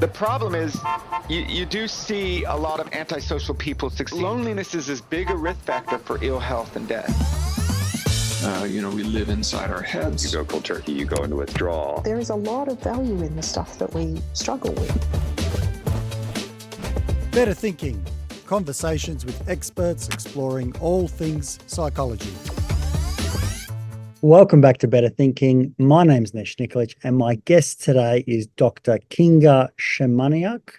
The problem is you do see a lot of antisocial people succeed. Loneliness is as big a risk factor for ill health and death. We live inside our heads. You go cold turkey, you go into withdrawal. There is a lot of value in the stuff that we struggle with. Better Thinking, conversations with experts exploring all things psychology. Welcome back to Better Thinking. My name's Nesh Nikolic, and my guest today is Dr Kinga Szymaniak,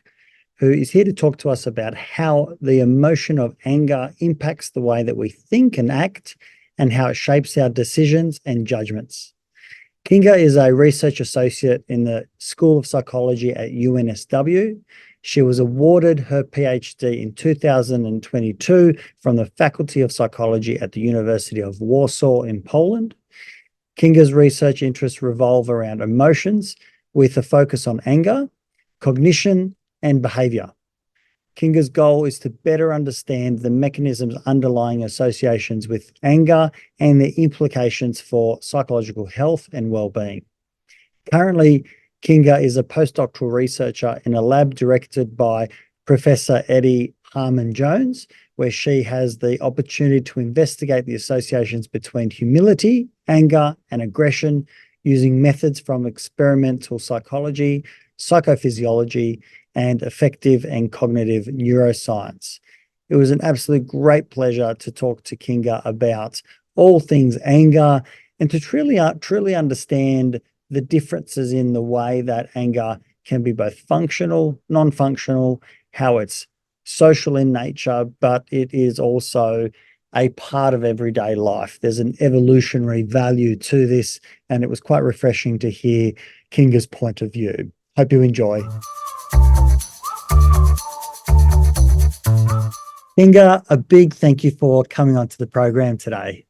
who is here to talk to us about how the emotion of anger impacts the way that we think and act, and how it shapes our decisions and judgments. Kinga is a research associate in the School of Psychology at UNSW. She was awarded her PhD in 2022 from the Faculty of Psychology at the University of Warsaw in Poland. Kinga's research interests revolve around emotions with a focus on anger, cognition, and behaviour. Kinga's goal is to better understand the mechanisms underlying associations with anger and their implications for psychological health and well-being. Currently, Kinga is a postdoctoral researcher in a lab directed by Professor Harmon-Jones, where she has the opportunity to investigate the associations between humility, anger, and aggression using methods from experimental psychology, psychophysiology, and affective and cognitive neuroscience. It was an absolute great pleasure to talk to Kinga about all things anger and to truly understand the differences in the way that anger can be both functional, non-functional, how it's social in nature, but it is also a part of everyday life. There's an evolutionary value to this, and it was quite refreshing to hear Kinga's point of view. Hope you enjoy. Kinga, a big thank you for coming onto the program today.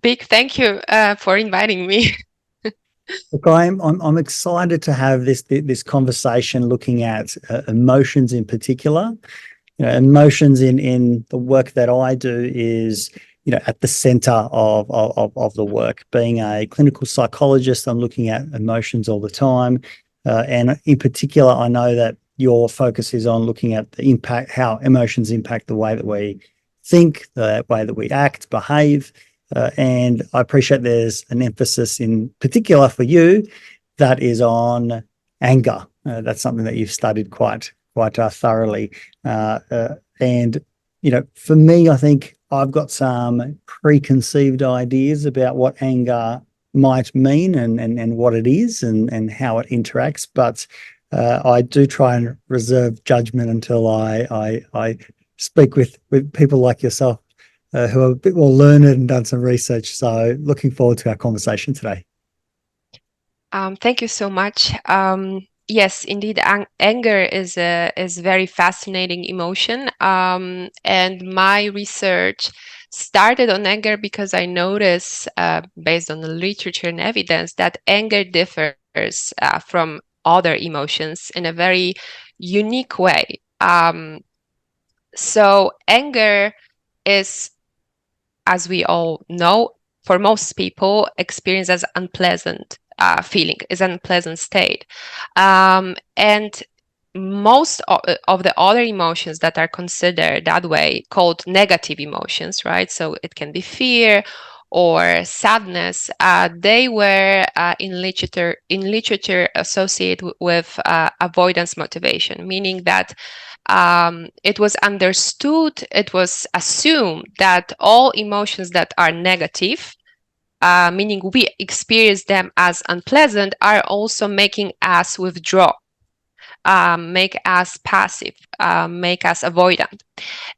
Big thank you for inviting me. Look, I'm excited to have this conversation looking at emotions in particular. Emotions in the work that I do is at the center of the work. Being a clinical psychologist, I'm looking at emotions all the time, and in particular, I know that your focus is on looking at the impact, how emotions impact the way that we think, the way that we act, behave. And I appreciate there's an emphasis in particular for you that is on anger. That's something that you've studied quite thoroughly. And for me, I think I've got some preconceived ideas about what anger might mean and what it is and how it interacts. But I do try and reserve judgment until I speak with people like yourself who are a bit more learned and done some research. So looking forward to our conversation today. Thank you so much. Yes, indeed, anger is a very fascinating emotion. And my research started on anger because I noticed, based on the literature and evidence, that anger differs from other emotions in a very unique way. So anger is, as we all know, for most people, experienced as unpleasant feeling, is an unpleasant state. And most of the other emotions that are considered that way, called negative emotions, right? So it can be fear or sadness. They were in literature associated with avoidance motivation, meaning that it was understood, it was assumed that all emotions that are negative, meaning we experience them as unpleasant, are also making us withdraw, make us passive, make us avoidant.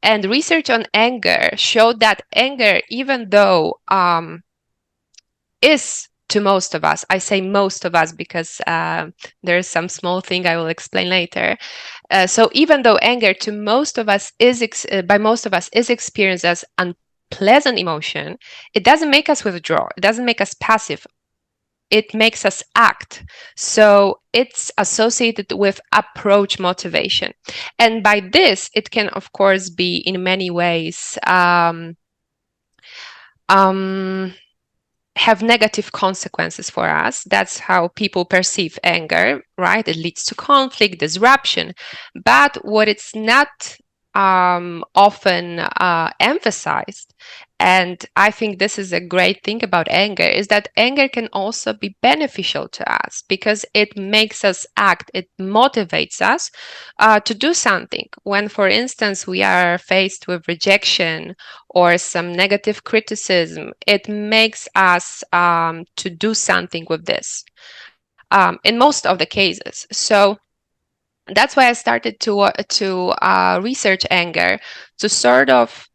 And research on anger showed that anger, even though is to most of us, I say most of us because there's some small thing I will explain later. So even though anger to most of us is experienced as unpleasant emotion, it doesn't make us withdraw. It doesn't make us passive. It makes us act. So it's associated with approach motivation. And by this, it can, of course, be in many ways have negative consequences for us. That's how people perceive anger, right? It leads to conflict, disruption. But what it's not often emphasized, and I think this is a great thing about anger, is that anger can also be beneficial to us because it makes us act, it motivates us to do something. When, for instance, we are faced with rejection or some negative criticism, it makes us to do something with this in most of the cases. So that's why I started to research anger, to sort of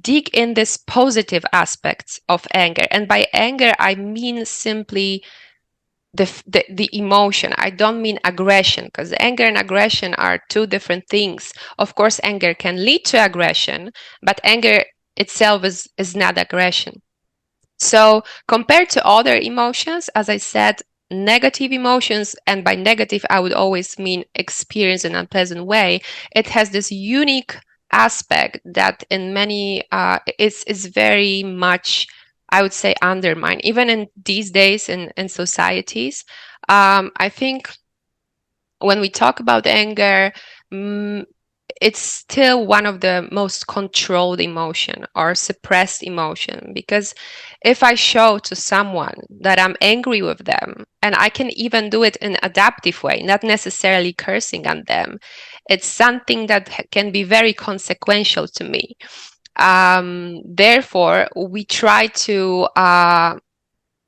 dig in this positive aspects of anger. And by anger, I mean simply the emotion. I don't mean aggression, because anger and aggression are two different things. Of course, anger can lead to aggression, but anger itself is not aggression. So compared to other emotions, as I said, negative emotions, and by negative, I would always mean experience in an unpleasant way, it has this unique aspect that in many, is very much, I would say, undermined. Even in these days in societies, I think when we talk about anger, it's still one of the most controlled emotion or suppressed emotion, because if I show to someone that I'm angry with them, and I can even do it in an adaptive way, not necessarily cursing at them, it's something that can be very consequential to me. Therefore, we try to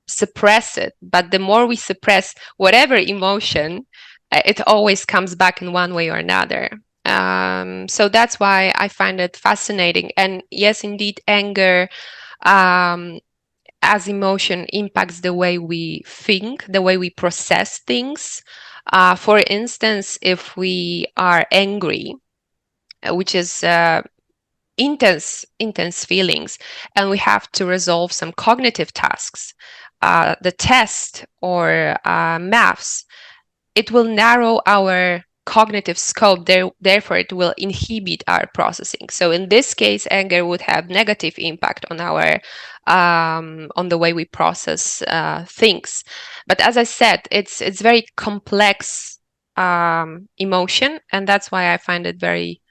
suppress it, but the more we suppress whatever emotion, it always comes back in one way or another. So that's why I find it fascinating. And yes, indeed, anger as emotion impacts the way we think, the way we process things. For instance, if we are angry, which is intense feelings, and we have to resolve some cognitive tasks, the test or maths, it will narrow our cognitive scope, therefore it will inhibit our processing. So in this case, anger would have negative impact on our on the way we process things. But as I said, it's very complex emotion, and that's why I find it very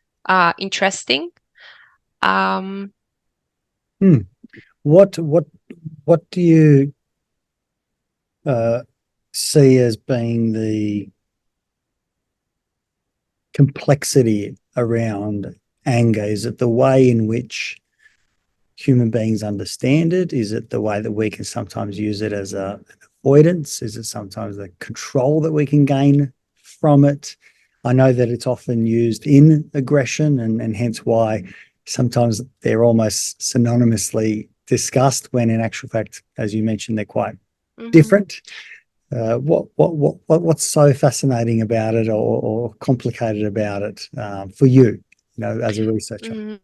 interesting. What do you see as being the complexity around anger? Is it the way in which human beings understand it? Is it the way that we can sometimes use it as an avoidance? Is it sometimes the control that we can gain from it? I know that it's often used in aggression, and hence why sometimes they're almost synonymously discussed, when in actual fact, as you mentioned, they're quite different. What's so fascinating about it, or complicated about it, for you, as a researcher?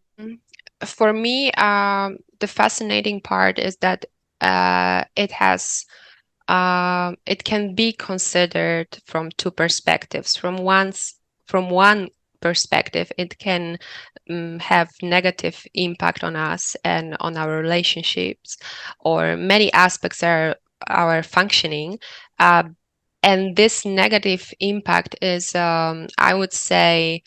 For me, the fascinating part is that it has it can be considered from two perspectives. From one perspective, it can have negative impact on us and on our relationships, or many aspects of our functioning. And this negative impact is, I would say,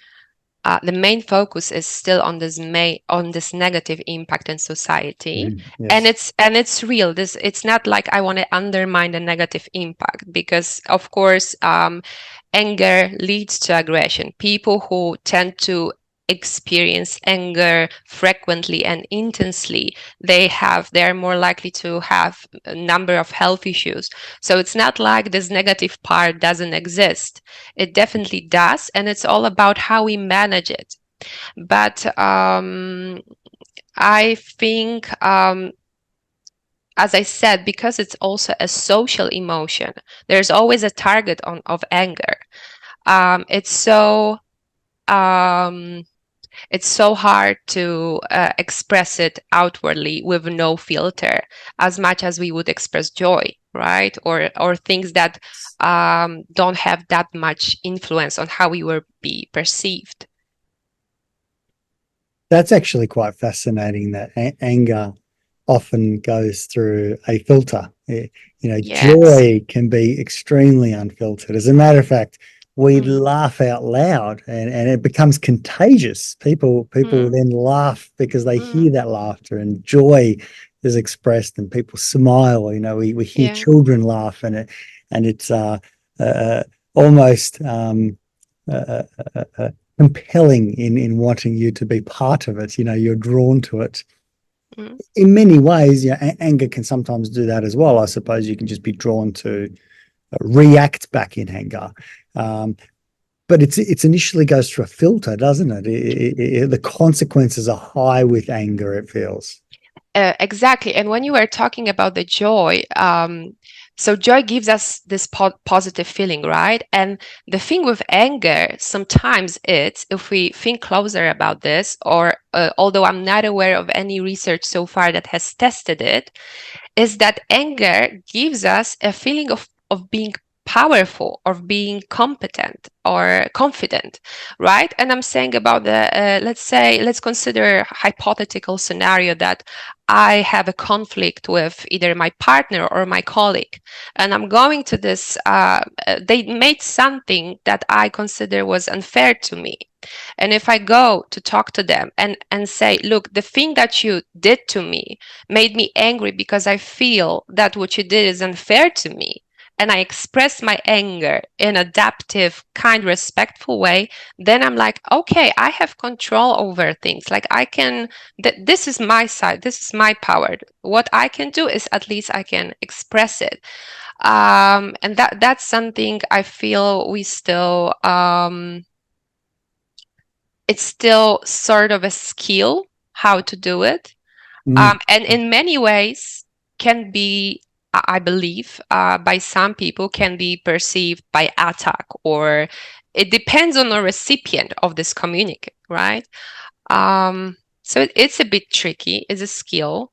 the main focus is still on this negative impact in society. Yes. And it's real. It's not like I want to undermine the negative impact, because of course anger leads to aggression. People who tend to experience anger frequently and intensely, they're more likely to have a number of health issues. So it's not like this negative part doesn't exist. It definitely does, and it's all about how we manage it. But I think, as I said, because it's also a social emotion, there's always a target of anger. It's so hard to express it outwardly with no filter, as much as we would express joy, right? Or things that don't have that much influence on how we will be perceived. That's actually quite fascinating, that anger often goes through a filter. Yes. Joy can be extremely unfiltered. As a matter of fact, we laugh out loud, and it becomes contagious. People then laugh because they hear that laughter, and joy is expressed, and people smile. We hear children laugh, and it's almost compelling in wanting you to be part of it. You're drawn to it. In many ways, anger can sometimes do that as well. I suppose you can just be drawn to react back in anger. But it's initially goes through a filter, doesn't it? The consequences are high with anger, it feels. Exactly. And when you were talking about the joy, so joy gives us this positive feeling, right? And the thing with anger, sometimes it's, if we think closer about this, or although I'm not aware of any research so far that has tested it, is that anger gives us a feeling of being powerful, or being competent or confident, right? And I'm saying about the, let's consider a hypothetical scenario that I have a conflict with either my partner or my colleague, and I'm going to this, they made something that I consider was unfair to me. And if I go to talk to them and say, look, the thing that you did to me made me angry because I feel that what you did is unfair to me, and I express my anger in an adaptive, kind, respectful way, then I'm like, okay, I have control over things. Like I can, this is my side, this is my power. What I can do is at least I can express it. And that's something I feel we still, it's still sort of a skill how to do it. And in many ways can be, I believe, by some people can be perceived by attack, or it depends on the recipient of this communique, right? So it's a bit tricky. It's a skill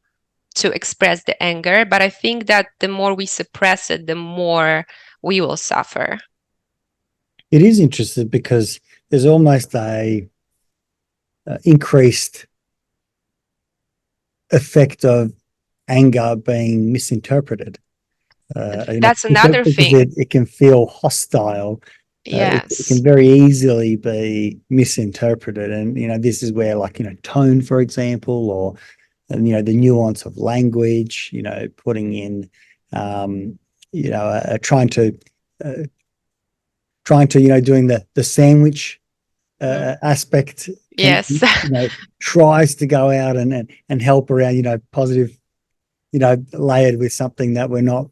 to express the anger, but I think that the more we suppress it, the more we will suffer. It is interesting because there's almost a increased effect of anger being misinterpreted. That's another thing. It can feel hostile. Yes. It can very easily be misinterpreted. And, this is where, like, tone, for example, or, the nuance of language, putting in, trying to, doing the sandwich aspect. Yes. Tries to go out and help around, positive, layered with something that we're not,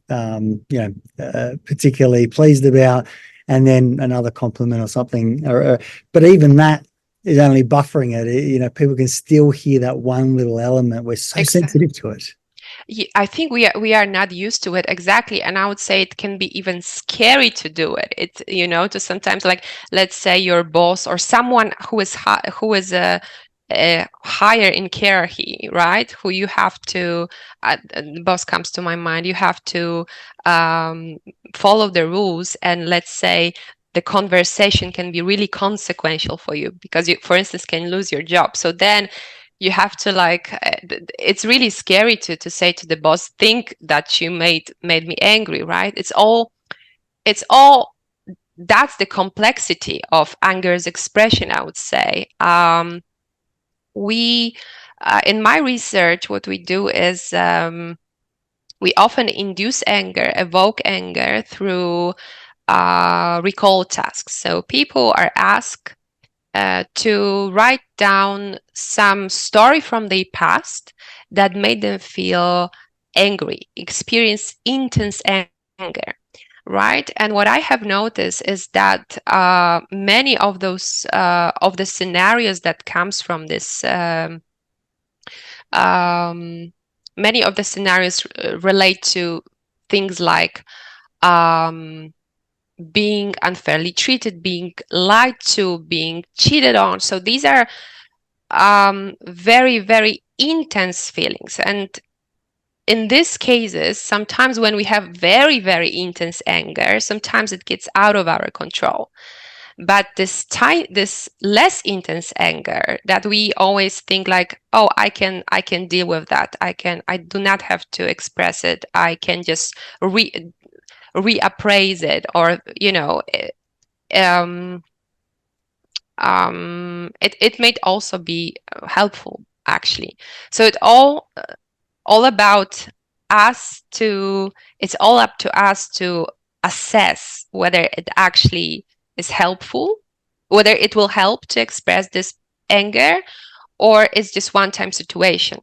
particularly pleased about, and then another compliment or something. But even that is only buffering it. People can still hear that one little element. We're so sensitive to it. I think we are not used to it, exactly, and I would say it can be even scary to do it. It's to sometimes, like, let's say your boss or someone who is higher in hierarchy, right? Who you have to, the boss comes to my mind. You have to follow the rules, and let's say the conversation can be really consequential for you because you, for instance, can lose your job. So then you have to, like, it's really scary to say to the boss, think that you made me angry, right? It's all that's the complexity of anger's expression, I would say. We in my research, what we do is we often induce anger, evoke anger through recall tasks. So people are asked to write down some story from their past that made them feel angry, experience intense anger, right? And what I have noticed is that many of those of the scenarios that comes from this, many of the scenarios relate to things like being unfairly treated, being lied to, being cheated on. So these are very, very intense feelings. And in these cases, sometimes when we have very, very intense anger, sometimes it gets out of our control. But this less intense anger that we always think like, oh, I can deal with that. I do not have to express it. I can just reappraise it, or it may also be helpful, actually. So it's all about us to, it's all up to us to assess whether it actually is helpful, whether it will help to express this anger, or it's just one-time situation.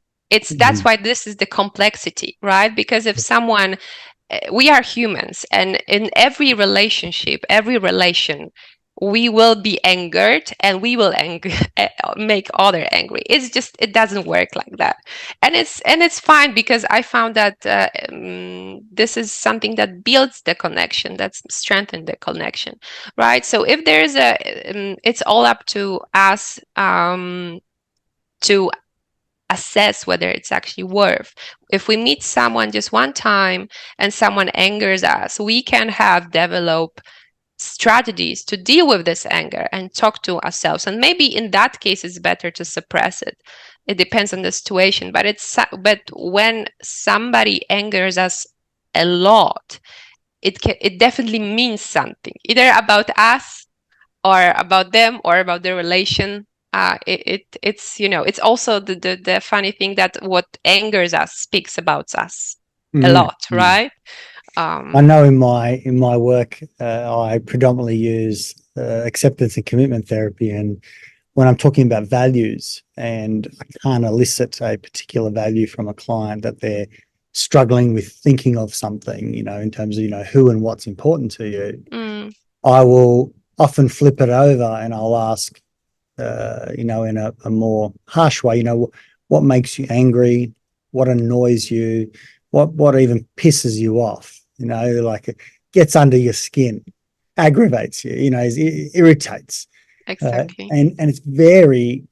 That's why this is the complexity, right? Because if someone, we are humans, and in every relationship, every relation, we will be angered, and we will make other angry. It doesn't work like that, and it's fine, because I found that this is something that builds the connection, that's strengthens the connection, right? So if there's it's all up to us to assess whether it's actually worth. If we meet someone just one time and someone angers us, we can develop strategies to deal with this anger and talk to ourselves. And maybe in that case, it's better to suppress it. It depends on the situation. But when somebody angers us a lot, it definitely means something, either about us or about them or about the relation. It's also the funny thing that what angers us speaks about us a lot, right? I know in my work, I predominantly use acceptance and commitment therapy, and when I'm talking about values and I can't elicit a particular value from a client that they're struggling with thinking of something, in terms of, who and what's important to you, I will often flip it over and I'll ask, in a more harsh way, what makes you angry, what annoys you, what even pisses you off, like it gets under your skin, aggravates you, irritates. Exactly. And it's very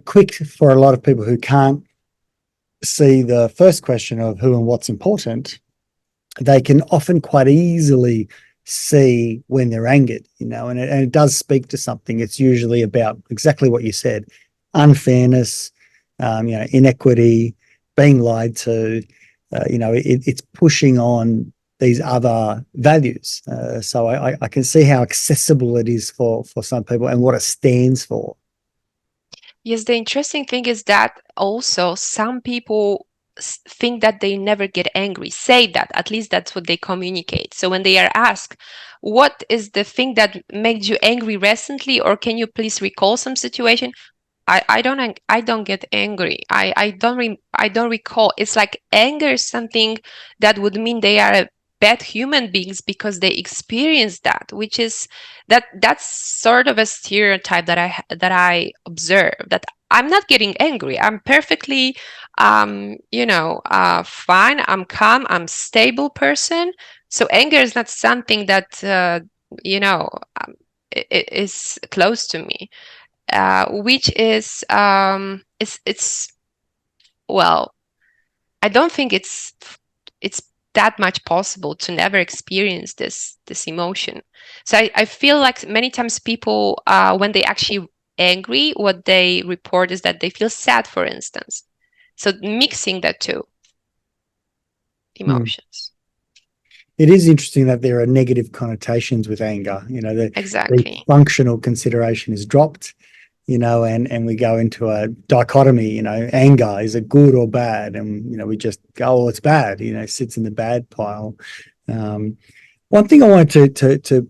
quick for a lot of people who can't see the first question of who and what's important. They can often quite easily see when they're angered, and it does speak to something. It's usually about exactly what you said: unfairness, inequity, being lied to. It's pushing on these other values. So I can see how accessible it is for some people and what it stands for. Yes, the interesting thing is that also some people think that they never get angry, say that, at least that's what they communicate. So when they are asked, what is the thing that made you angry recently, or can you please recall some situation? I don't get angry. I don't recall. It's like anger is something that would mean they are bad human beings because they experience that, which is that's sort of a stereotype that I observe, that I'm not getting angry. I'm perfectly fine. I'm calm. I'm stable person. So anger is not something that is close to me. Which is it's well, I don't think it's that much possible to never experience this emotion. So I feel like many times people, when they actually angry, what they report is that they feel sad, for instance. So mixing the two emotions. It is interesting that there are negative connotations with anger. Exactly. The functional consideration is dropped, and we go into a dichotomy, anger, is it good or bad? And, we just go, oh, it's bad, sits in the bad pile. One thing I wanted to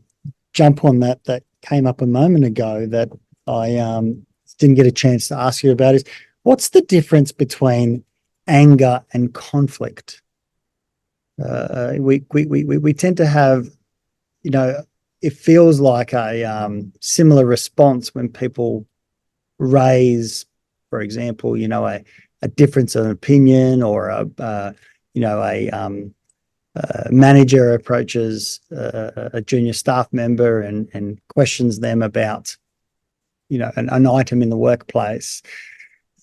jump on that came up a moment ago that I didn't get a chance to ask you about is, what's the difference between anger and conflict? We tend to have, it feels like a similar response when people raise, for example, a difference of opinion, or a manager approaches a junior staff member and questions them about, an item in the workplace.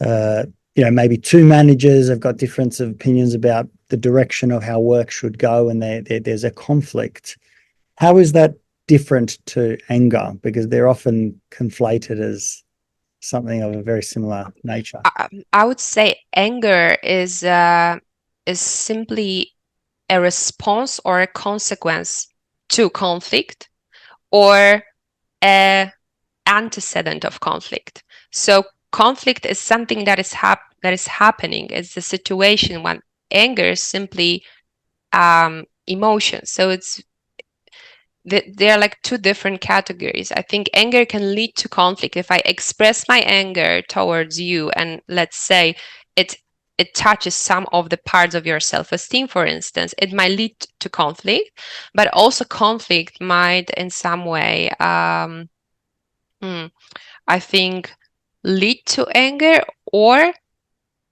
Maybe two managers have got different opinions about the direction of how work should go, and there's a conflict. How is that different to anger? Because they're often conflated as something of a very similar nature. I would say anger is simply a response or a consequence to conflict, or a antecedent of conflict. So conflict is something that is happening. It's a situation. When anger is simply emotion. So they're like two different categories. I think anger can lead to conflict. If I express my anger towards you, and let's say it touches some of the parts of your self-esteem, for instance, it might lead to conflict. But also conflict might in some way, I think, lead to anger or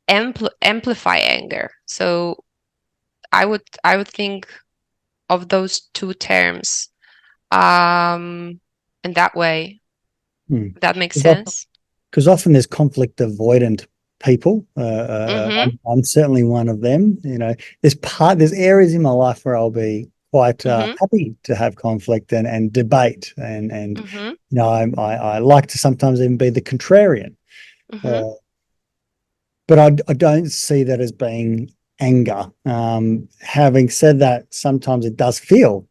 amplify anger. So I would think of those two terms in that way. That makes sense. Because often there's conflict avoidant people. I'm certainly one of them. You know, there's areas in my life where I'll be quite happy to have conflict and debate, and you know, I like to sometimes even be the contrarian. But I don't see that as being anger. Having said that, sometimes it does feel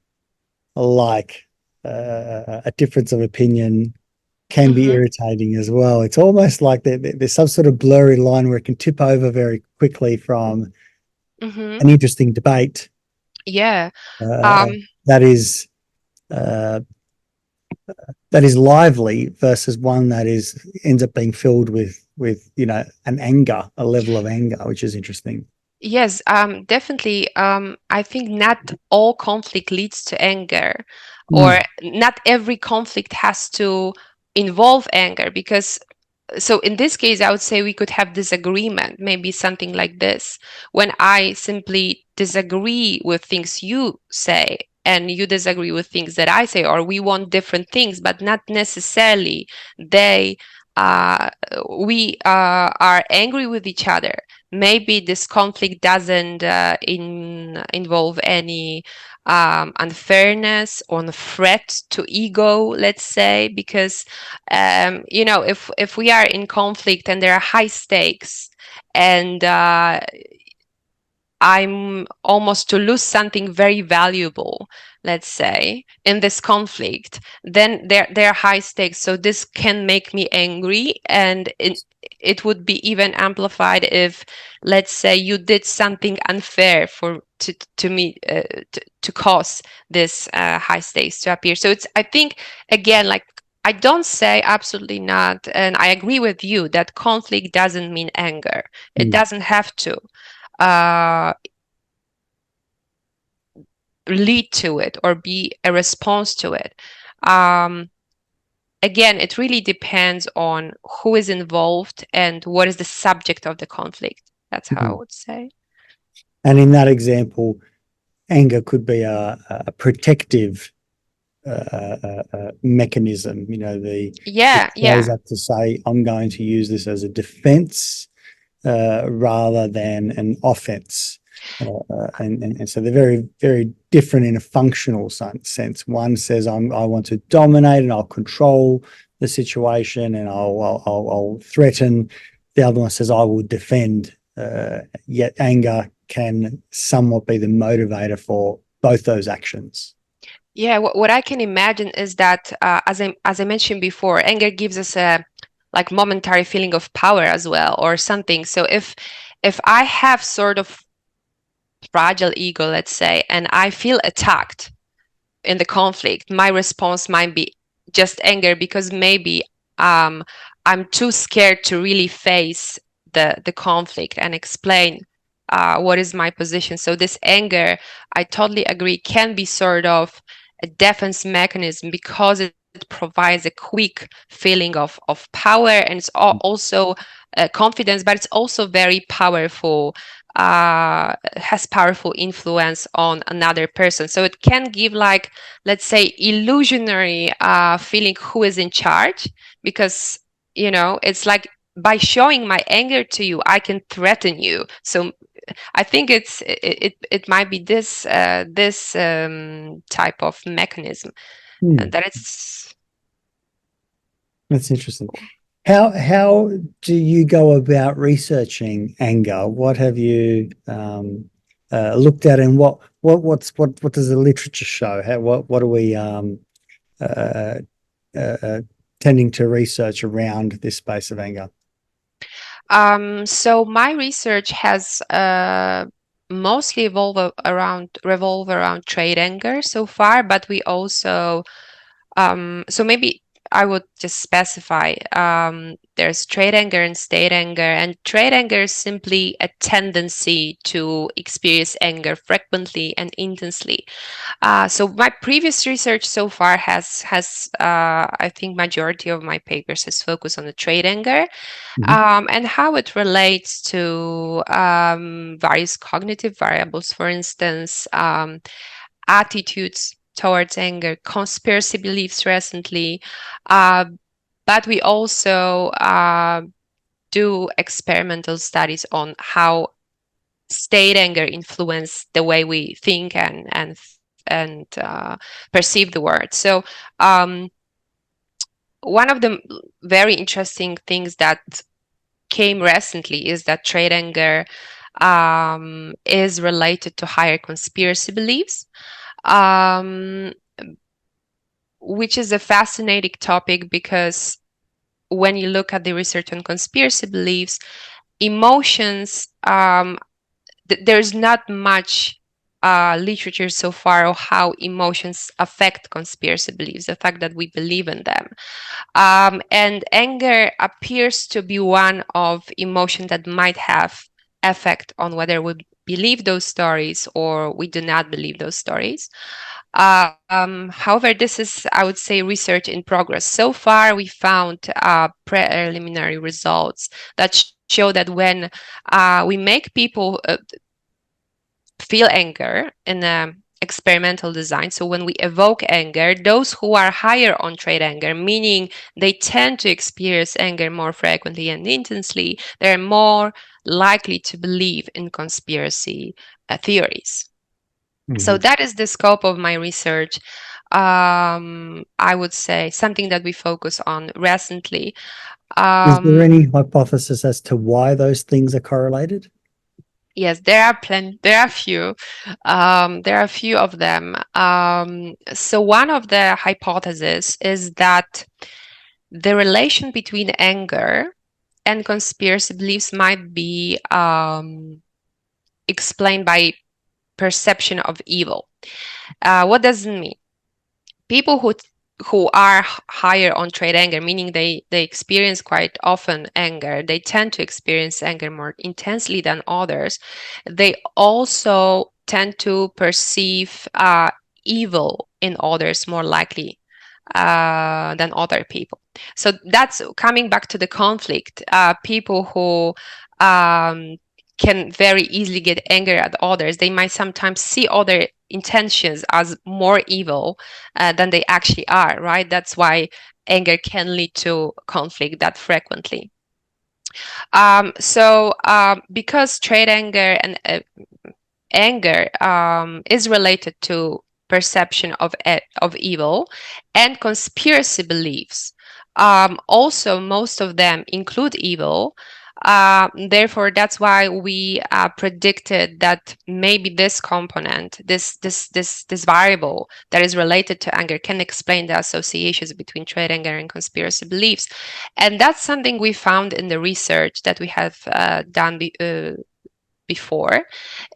like a difference of opinion can be irritating as well. It's almost like there's some sort of blurry line where it can tip over very quickly from an interesting debate. Yeah. That is lively versus one that ends up being filled with you know, a level of anger, which is interesting. Yes, definitely. I think not all conflict leads to anger, or not every conflict has to involve anger, because so in this case, I would say we could have disagreement, maybe something like this. When I simply disagree with things you say and you disagree with things that I say, or we want different things, but not necessarily we are angry with each other. Maybe this conflict doesn't involve any unfairness or threat to ego, let's say, because you know, if we are in conflict and there are high stakes, and I'm almost to lose something very valuable, let's say, in this conflict, then there are high stakes. So this can make me angry, and it would be even amplified if, let's say, you did something unfair to me to cause this high stakes to appear. So I think, again, like, I don't say absolutely not, and I agree with you that conflict doesn't mean anger. It doesn't have to lead to it or be a response to it. Again, it really depends on who is involved and what is the subject of the conflict. That's how I would say. And in that example, anger could be a protective mechanism. You know, goes up to say, I'm going to use this as a defense rather than an offense. And so they're very, very different in a functional sense. One says, I want to dominate and I'll control the situation and I'll threaten. The other one says, I will defend. Yet anger can somewhat be the motivator for both those actions. Yeah, what I can imagine is that, as I mentioned before, anger gives us a like momentary feeling of power as well, or something. So if I have sort of fragile ego, let's say, and I feel attacked in the conflict, my response might be just anger, because maybe I'm too scared to really face the conflict and explain what is my position. So this anger, I totally agree, can be sort of a defense mechanism, because it provides a quick feeling of power, and it's also confidence, but it's also very powerful, has powerful influence on another person. So it can give, like, let's say, illusionary feeling who is in charge, because, you know, it's like, by showing my anger to you, I can threaten you. So I think it might be this type of mechanism. And that's interesting. How do you go about researching anger? What have you looked at, and what does the literature show? What are we tending to research around this space of anger? So my research has mostly revolve around trait anger so far, but we also so maybe I would just specify there's trait anger and state anger, and trait anger is simply a tendency to experience anger frequently and intensely. So my previous research so far has I think majority of my papers has focused on the trait anger. And how it relates to various cognitive variables, for instance, attitudes towards anger, conspiracy beliefs recently. But we also do experimental studies on how state anger influence the way we think and perceive the world. So one of the very interesting things that came recently is that trait anger is related to higher conspiracy beliefs, which is a fascinating topic because when you look at the research on conspiracy beliefs, emotions, there's not much literature so far on how emotions affect conspiracy beliefs, the fact that we believe in them. And anger appears to be one of emotions that might have effect on whether we believe those stories or we do not believe those stories. However, this is, I would say, research in progress. So far, we found preliminary results that show that when we make people feel anger in an experimental design, so when we evoke anger, those who are higher on trait anger, meaning they tend to experience anger more frequently and intensely, they're more likely to believe in conspiracy theories. So that is the scope of my research. I would say something that we focus on recently. Is there any hypothesis as to why those things are correlated? Yes, there are plenty. There are a few. There are a few of them. So one of the hypotheses is that the relation between anger and conspiracy beliefs might be explained by perception of evil. What does it mean? People who are higher on trait anger, meaning they experience quite often anger, they tend to experience anger more intensely than others. They also tend to perceive evil in others more likely than other people. So that's coming back to the conflict. People who can very easily get angry at others, they might sometimes see other intentions as more evil than they actually are, right? That's why anger can lead to conflict that frequently. Because trait anger and anger is related to perception of evil and conspiracy beliefs, also most of them include evil. Therefore, that's why we predicted that maybe this component, this variable that is related to anger, can explain the associations between trait anger and conspiracy beliefs. And that's something we found in the research that we have done before,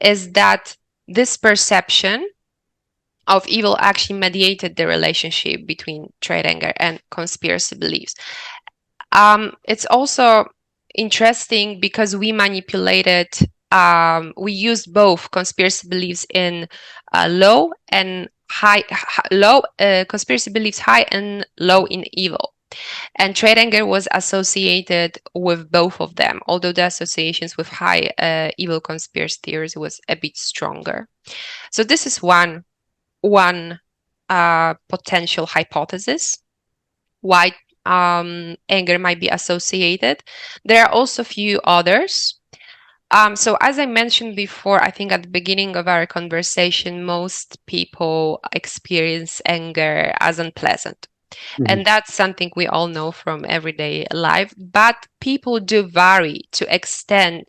is that this perception of evil actually mediated the relationship between trait anger and conspiracy beliefs. It's also interesting because we manipulated, we used both conspiracy beliefs in low and high, conspiracy beliefs high and low in evil. And trait anger was associated with both of them, although the associations with high evil conspiracy theories was a bit stronger. So this is one potential hypothesis why anger might be associated. There are also a few others. So as I mentioned before, I think at the beginning of our conversation, most people experience anger as unpleasant. And that's something we all know from everyday life. But people do vary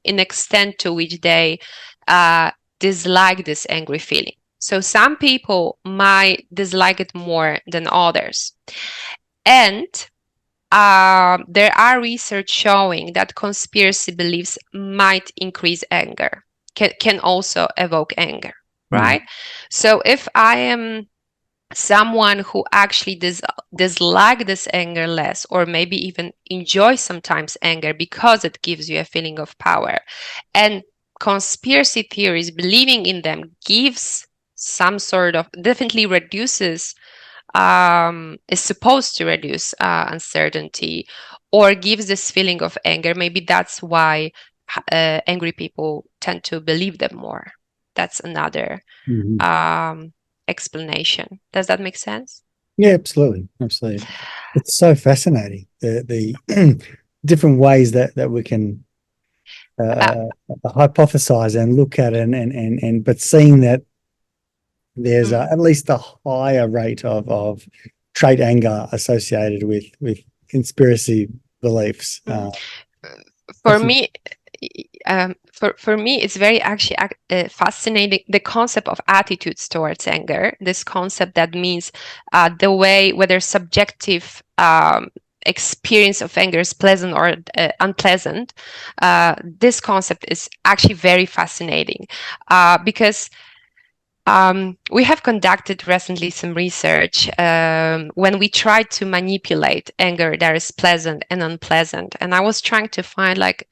in extent to which they dislike this angry feeling. So some people might dislike it more than others. And there are research showing that conspiracy beliefs might increase anger, can also evoke anger, right? So if I am someone who actually dislike this anger less, or maybe even enjoy sometimes anger because it gives you a feeling of power, and conspiracy theories, believing in them, gives some sort of, definitely reduces, is supposed to reduce uncertainty, or gives this feeling of anger. Maybe that's why angry people tend to believe them more. That's another explanation. Does that make sense? Yeah, absolutely. It's so fascinating, the different ways that we can hypothesize and look at it, and but seeing that there's at least a higher rate of trait anger associated with conspiracy beliefs. For me, for me, it's very actually fascinating, the concept of attitudes towards anger. This concept that means the way, whether subjective experience of anger is pleasant or unpleasant. This concept is actually very fascinating because we have conducted recently some research when we tried to manipulate anger that is pleasant and unpleasant. And I was trying to find, like,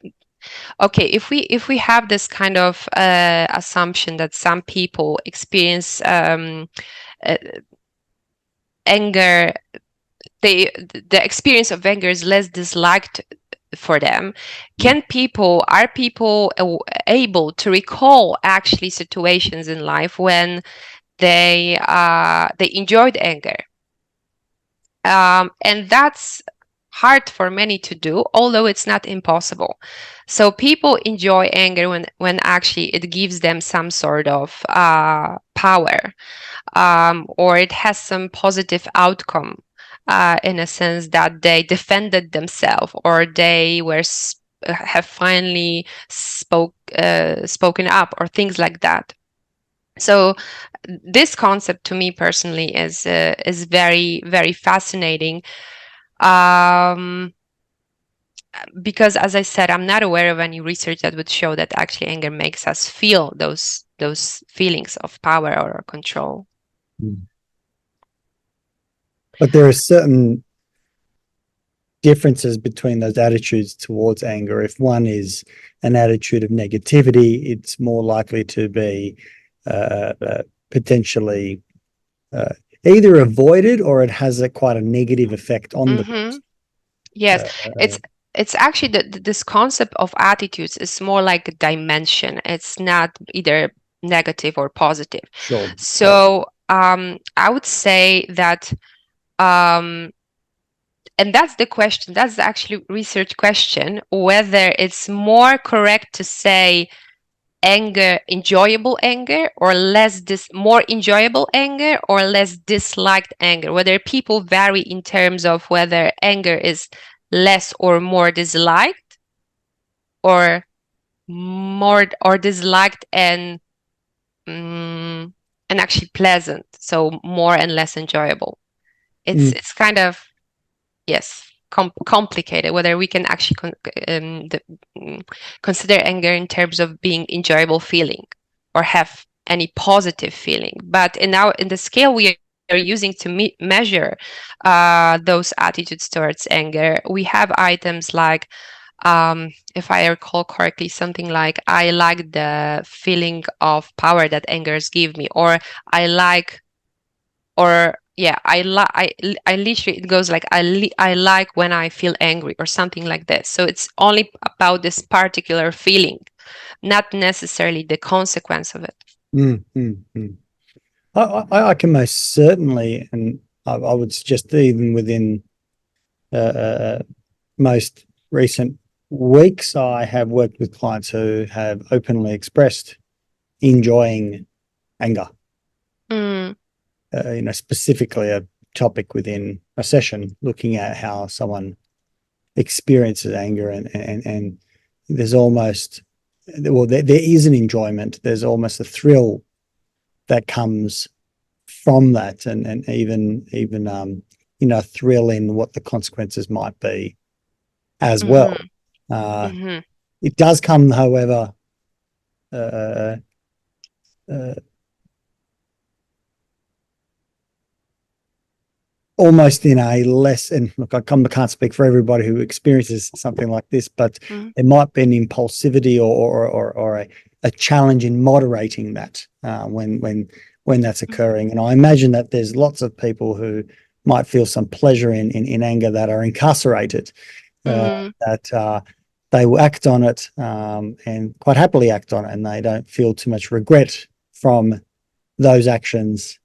okay, if we have this kind of assumption that some people experience anger, the experience of anger is less disliked for them. Are people able to recall actually situations in life when they enjoyed anger? And that's hard for many to do, although it's not impossible. So people enjoy anger when actually it gives them some sort of power, or it has some positive outcome, in a sense that they defended themselves, or they have finally spoken up, or things like that. So this concept, to me personally, is very, very fascinating. Because, as I said, I'm not aware of any research that would show that actually anger makes us feel those feelings of power or control. But there are certain differences between those attitudes towards anger. If one is an attitude of negativity, it's more likely to be potentially either avoided, or it has quite a negative effect on the person. Yes, it's actually this concept of attitudes is more like a dimension. It's not either negative or positive. Sure. So I would say that, and that's the question. That's the actually research question, whether it's more correct to say anger, enjoyable anger, or more enjoyable anger, or less disliked anger. Whether people vary in terms of whether anger is less or more disliked, or more or disliked and actually pleasant, so more and less enjoyable. It's kind of, yes, complicated whether we can actually consider anger in terms of being enjoyable feeling or have any positive feeling. But in the scale we are using to measure those attitudes towards anger, we have items like, if I recall correctly, something like, I like the feeling of power that angers give me, or I like, or yeah, I literally, it goes like, I like when I feel angry, or something like this. So it's only about this particular feeling, not necessarily the consequence of it. I can most certainly, and I would suggest even within most recent weeks, I have worked with clients who have openly expressed enjoying anger. Specifically a topic within a session, looking at how someone experiences anger, and there's almost, well, there is an enjoyment. There's almost a thrill that comes from that, and even thrill in what the consequences might be as well. It does come, however, almost in a less, and look, I can't speak for everybody who experiences something like this, but it might be an impulsivity or a challenge in moderating that when that's occurring. And I imagine that there's lots of people who might feel some pleasure in anger that are incarcerated, that they will act on it and quite happily act on it, and they don't feel too much regret from those actions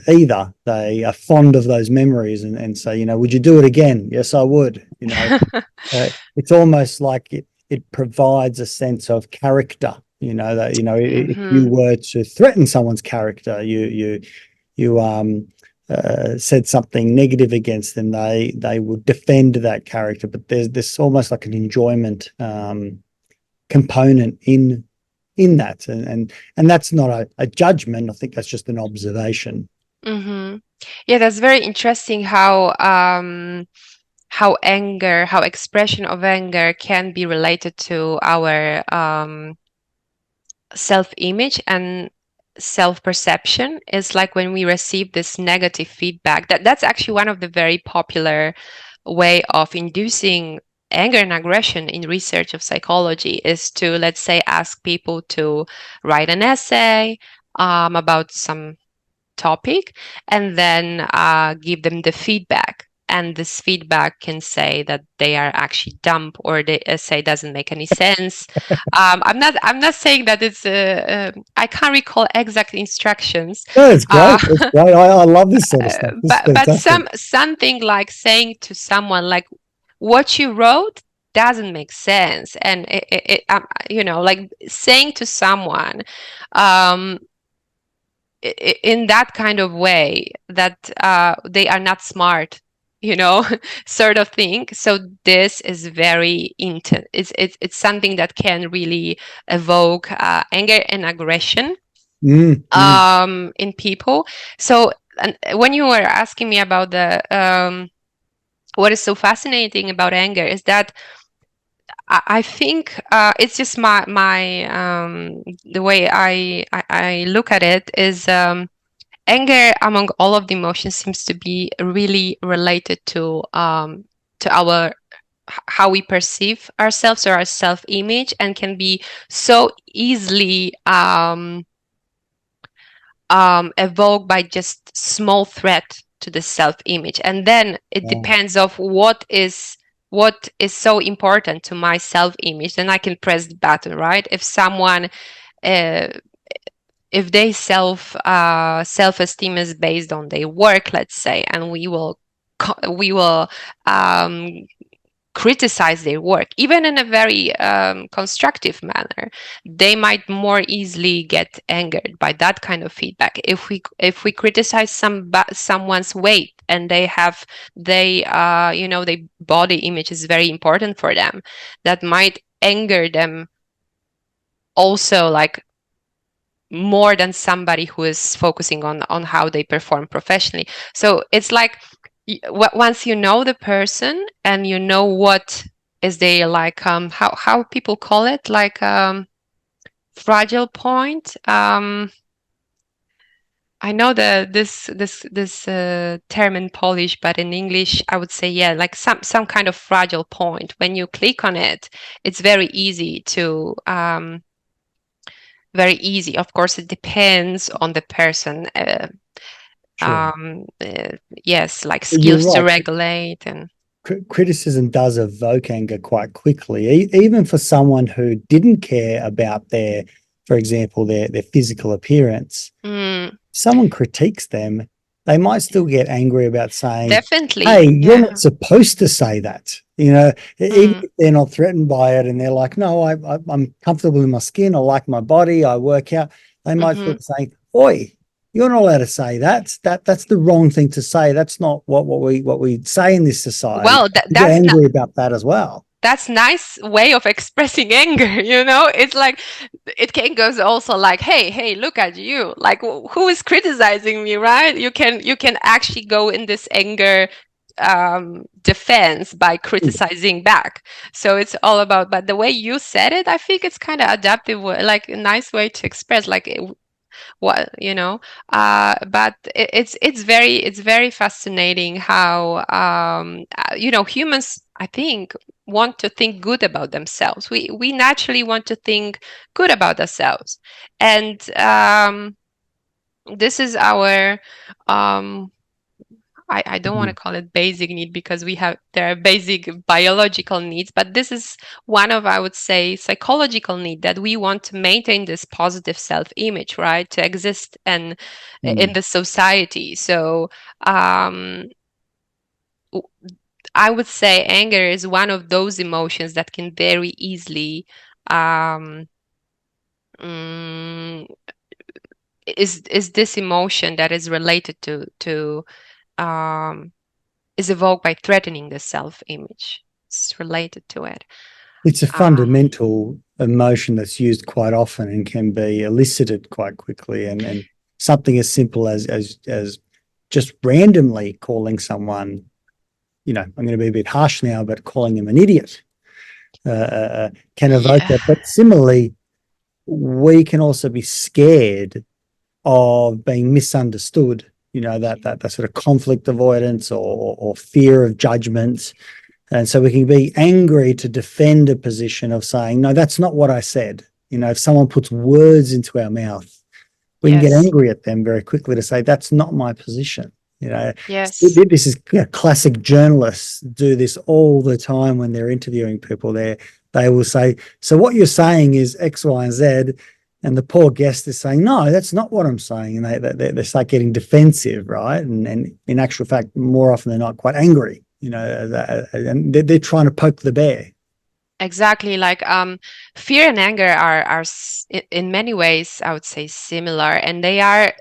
either. They are fond of those memories and say, would you do it again? Yes, I would. It's almost like it provides a sense of character. If you were to threaten someone's character, you said something negative against them, they would defend that character. But there's almost like an enjoyment component in that, and that's not a judgment. I think that's just an observation. Yeah, that's very interesting how expression of anger can be related to our self-image and self-perception. Is like when we receive this negative feedback. That's actually one of the very popular way of inducing anger and aggression in research of psychology, is to, let's say, ask people to write an essay about some topic, and then give them the feedback. And this feedback can say that they are actually dumb, or the essay doesn't make any sense. I'm not saying that it's. I can't recall exact instructions. No, it's great. It's great. I love this sort of stuff. But something like saying to someone like, "What you wrote doesn't make sense," and like saying to someone, in that kind of way that they are not smart, sort of thing. So this is very intense. It's something that can really evoke anger and aggression in people. So when you were asking me about the what is so fascinating about anger, is that I think it's just my the way I look at it is anger among all of the emotions seems to be really related to our how we perceive ourselves or our self-image, and can be so easily evoked by just small threat to the self-image. And then it depends of what is so important to my self-image, then I can press the button, right? If someone, if they self-esteem is based on their work, let's say, and we will criticize their work, even in a very constructive manner, they might more easily get angered by that kind of feedback. If we criticize someone's weight, and their body image is very important for them, that might anger them also, like more than somebody who is focusing on how they perform professionally. So it's like, once you know the person and you know what is their, like, how people call it, like fragile point. I know this term in Polish, but in English I would say, like some kind of fragile point. When you click on it, it's very easy to very easy. Of course, it depends on the person. Yes, like skills to regulate. And criticism does evoke anger quite quickly, even for someone who didn't care about their, for example, their physical appearance. Someone critiques them, they might still get angry about saying, definitely, hey, you're not supposed to say that. Even if they're not threatened by it and they're like, no, I'm comfortable in my skin, I like my body, I work out, they might feel saying, oi, you're not allowed to say that. That's the wrong thing to say. That's not what we say in this society. Well, You get angry about that as well. That's nice way of expressing anger, It's like it can go also like, hey, look at you, like who is criticizing me, right? You can actually go in this anger defense by criticizing back. So it's all about, but the way you said it, I think it's kind of adaptive, like a nice way to express, like what but it's very fascinating how humans, I think, want to think good about themselves. We naturally want to think good about ourselves, and this is our I don't want to call it basic need, because there are basic biological needs, but this is one of, I would say, psychological need, that we want to maintain this positive self-image, right? To exist and in the society. So I would say anger is one of those emotions that can very easily is this emotion that is related to is evoked by threatening the self-image. It's related to it. It's a fundamental emotion that's used quite often and can be elicited quite quickly. And something as simple as just randomly calling someone, I'm going to be a bit harsh now, but calling them an idiot can evoke that. But similarly, we can also be scared of being misunderstood. That sort of conflict avoidance or fear of judgment. And so we can be angry to defend a position of saying, no, that's not what I said. If someone puts words into our mouth, we can get angry at them very quickly to say, that's not my position. Yes. This is classic journalists do this all the time when they're interviewing people. They will say, so what you're saying is X, Y, and Z. And the poor guest is saying, no, that's not what I'm saying. And they start getting defensive, right? And in actual fact, more often than not, quite angry, and they're trying to poke the bear. Exactly. Like fear and anger are in many ways, I would say, similar, and they are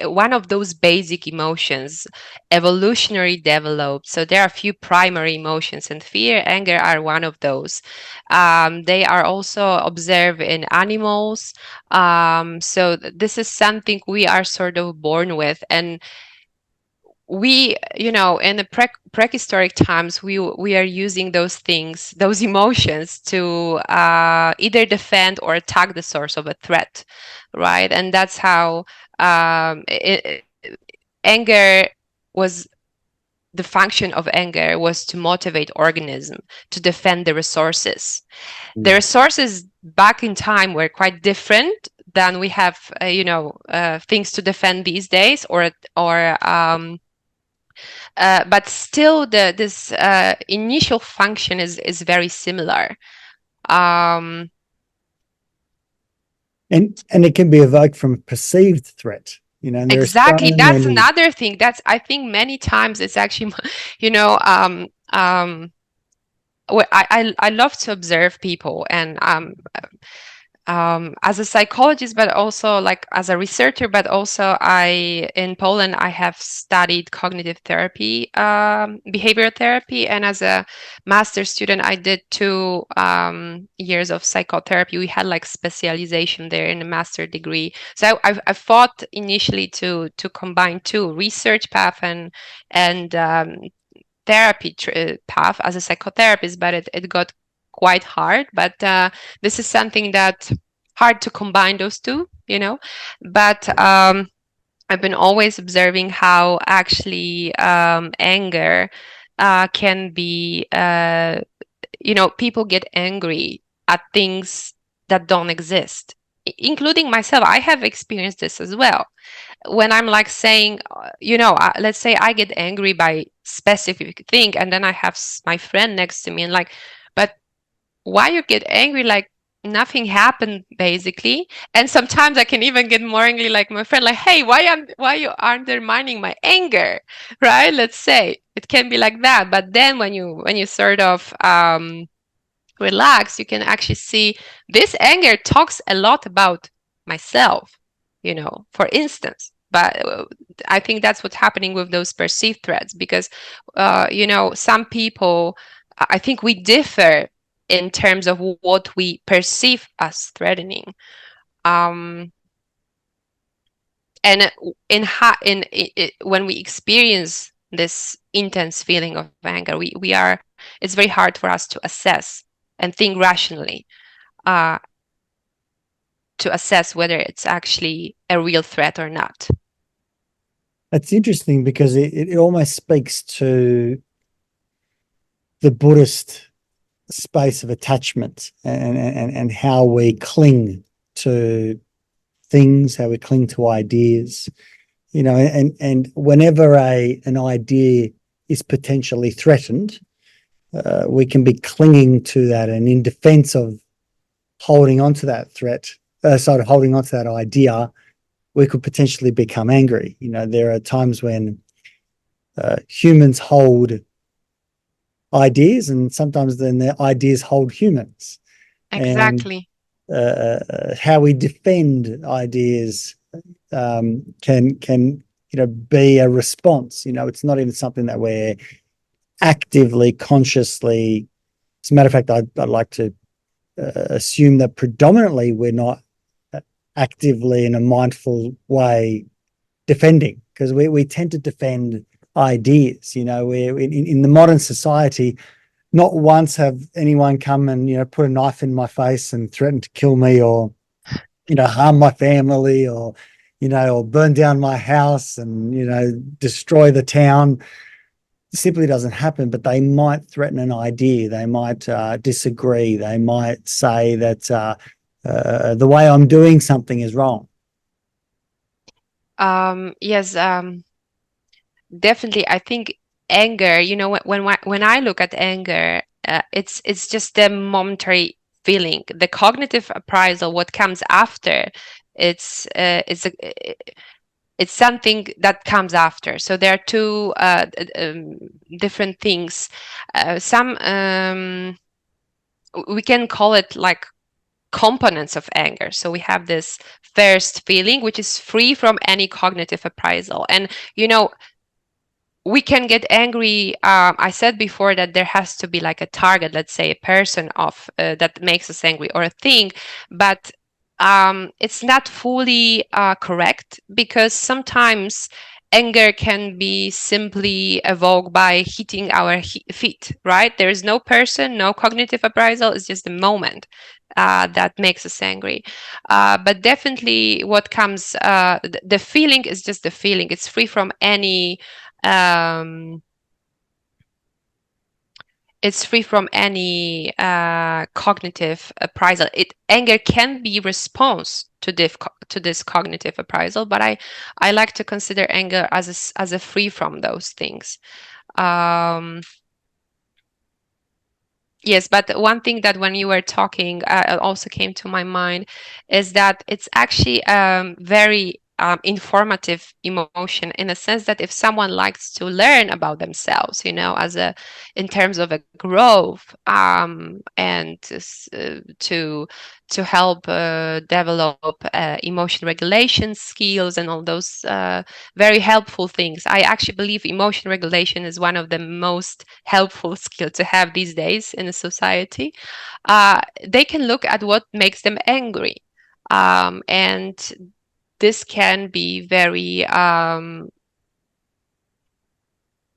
one of those basic emotions, evolutionary developed. So there are a few primary emotions, and fear, anger are one of those. They are also observed in animals. So this is something we are sort of born with, and we, in the prehistoric times, we are using those things, those emotions, to either defend or attack the source of a threat, right? And that's how anger was. The function of anger was to motivate organism to defend the resources. The resources back in time were quite different than we have, things to defend these days, but still this initial function is very similar. And it can be evoked from a perceived threat. Exactly. That's another thing. That's, I think, many times it's actually, I love to observe people, and as a psychologist, but also like as a researcher, but also in Poland, I have studied cognitive therapy, behavior therapy, and as a master's student, I did 2 years of psychotherapy. We had like specialization there in a master degree. So I thought initially to combine 2, research path and therapy path as a psychotherapist, but it got quite hard. But this is something that hard to combine those 2, but I've been always observing how actually anger can be, people get angry at things that don't exist, including myself. I have experienced this as well. When I'm like saying, let's say I get angry by specific thing, and then I have my friend next to me and like, but why you get angry? Like, nothing happened basically. And sometimes I can even get more angry, like my friend, like, hey, why you undermining my anger, right? Let's say it can be like that. But then when you sort of relax, you can actually see this anger talks a lot about myself, for instance. But I think that's what's happening with those perceived threats, because some people, I think we differ in terms of what we perceive as threatening. And when we experience this intense feeling of anger, it's very hard for us to assess and think rationally, to assess whether it's actually a real threat or not. It's interesting because it almost speaks to the Buddhist space of attachment and how we cling to things, how we cling to ideas, and whenever an idea is potentially threatened, we can be clinging to that, and in defense of holding on to that threat, holding on to that idea, we could potentially become angry. There are times when humans hold ideas, and sometimes then their ideas hold humans. Exactly. And how we defend ideas can be a response. It's not even something that we're actively, consciously. As a matter of fact, I'd like to assume that predominantly we're not actively in a mindful way defending, because we tend to defend ideas. We're in the modern society, not once have anyone come and put a knife in my face and threaten to kill me, or harm my family, or or burn down my house and destroy the town. It simply doesn't happen. But they might threaten an idea, they might disagree, they might say that the way I'm doing something is wrong. Yes, definitely. I think anger, when I look at anger, it's just a momentary feeling. The cognitive appraisal, what comes after, it's something that comes after. So there are two different things. We can call it like components of anger. So we have this first feeling, which is free from any cognitive appraisal. And we can get angry. I said before that there has to be like a target, let's say a person that makes us angry, or a thing, but it's not fully correct, because sometimes anger can be simply evoked by hitting our feet, right? There is no person, no cognitive appraisal. It's just a moment that makes us angry. But definitely what comes, the feeling is just the feeling. It's free from any cognitive appraisal. Anger can be response to this cognitive appraisal, but I like to consider anger as a free from those things. Yes, but one thing that when you were talking also came to my mind is that it's actually very informative emotion, in a sense that if someone likes to learn about themselves, in terms of a growth, and to help develop emotion regulation skills and all those very helpful things. I actually believe emotion regulation is one of the most helpful skills to have these days in a society. They can look at what makes them angry, and this can be very, as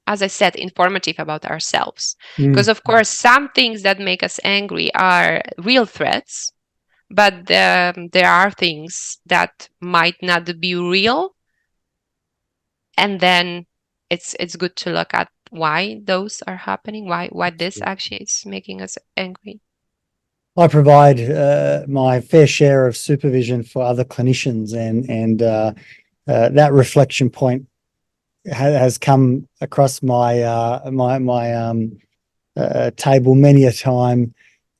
I said, informative about ourselves. Because of course, some things that make us angry are real threats, but there are things that might not be real, and then it's good to look at why those are happening, why this actually is making us angry. I provide my fair share of supervision for other clinicians, and that reflection point has come across my table many a time,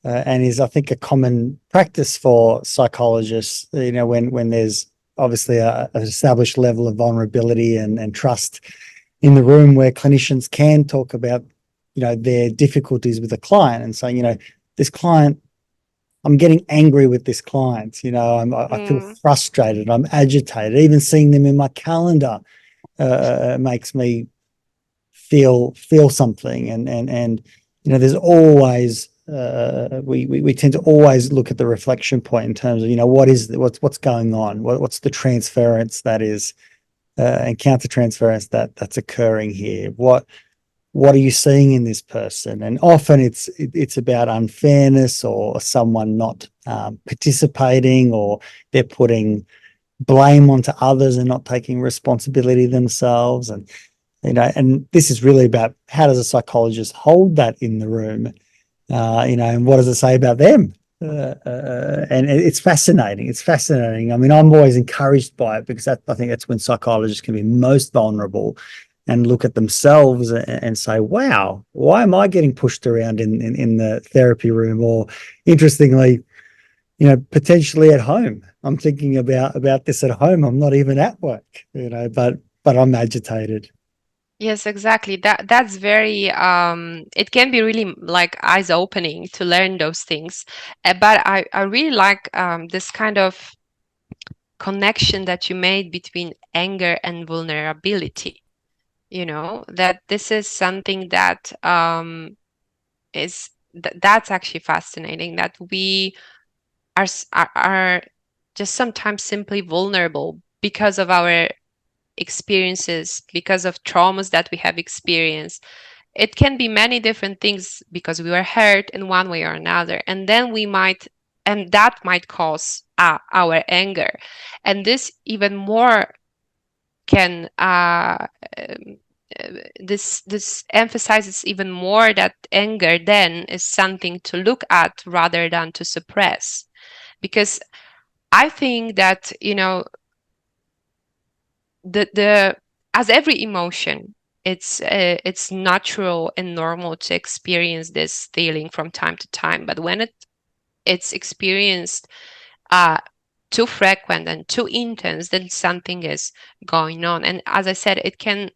and is, I think, a common practice for psychologists, when there's obviously an established level of vulnerability and trust in the room, where clinicians can talk about, their difficulties with a client and saying, this client, I'm getting angry with this client, I feel frustrated, I'm agitated, even seeing them in my calendar makes me feel something, and there's always we tend to always look at the reflection point in terms of what's going on, what's the transference that is and counter transference that's occurring here, what are you seeing in this person? And often it's about unfairness, or someone not participating, or they're putting blame onto others and not taking responsibility themselves. And and this is really about, how does a psychologist hold that in the room, and what does it say about them? And it's fascinating. It's fascinating. I mean, I'm always encouraged by it, because I think that's when psychologists can be most vulnerable and look at themselves and say, wow, why am I getting pushed around in the therapy room? Or interestingly, potentially at home, I'm thinking about this at home. I'm not even at work, but I'm agitated. Yes, exactly. That's very it can be really like eyes opening to learn those things. But I really like this kind of connection that you made between anger and vulnerability. That this is something that that's actually fascinating, that we are just sometimes simply vulnerable because of our experiences, because of traumas that we have experienced. It can be many different things, because we were hurt in one way or another, and then that might cause our anger, and this even more can this emphasizes even more that anger then is something to look at rather than to suppress, because I think that the as every emotion, it's natural and normal to experience this feeling from time to time, but when it's experienced too frequent and too intense, then something is going on. And as I said, it can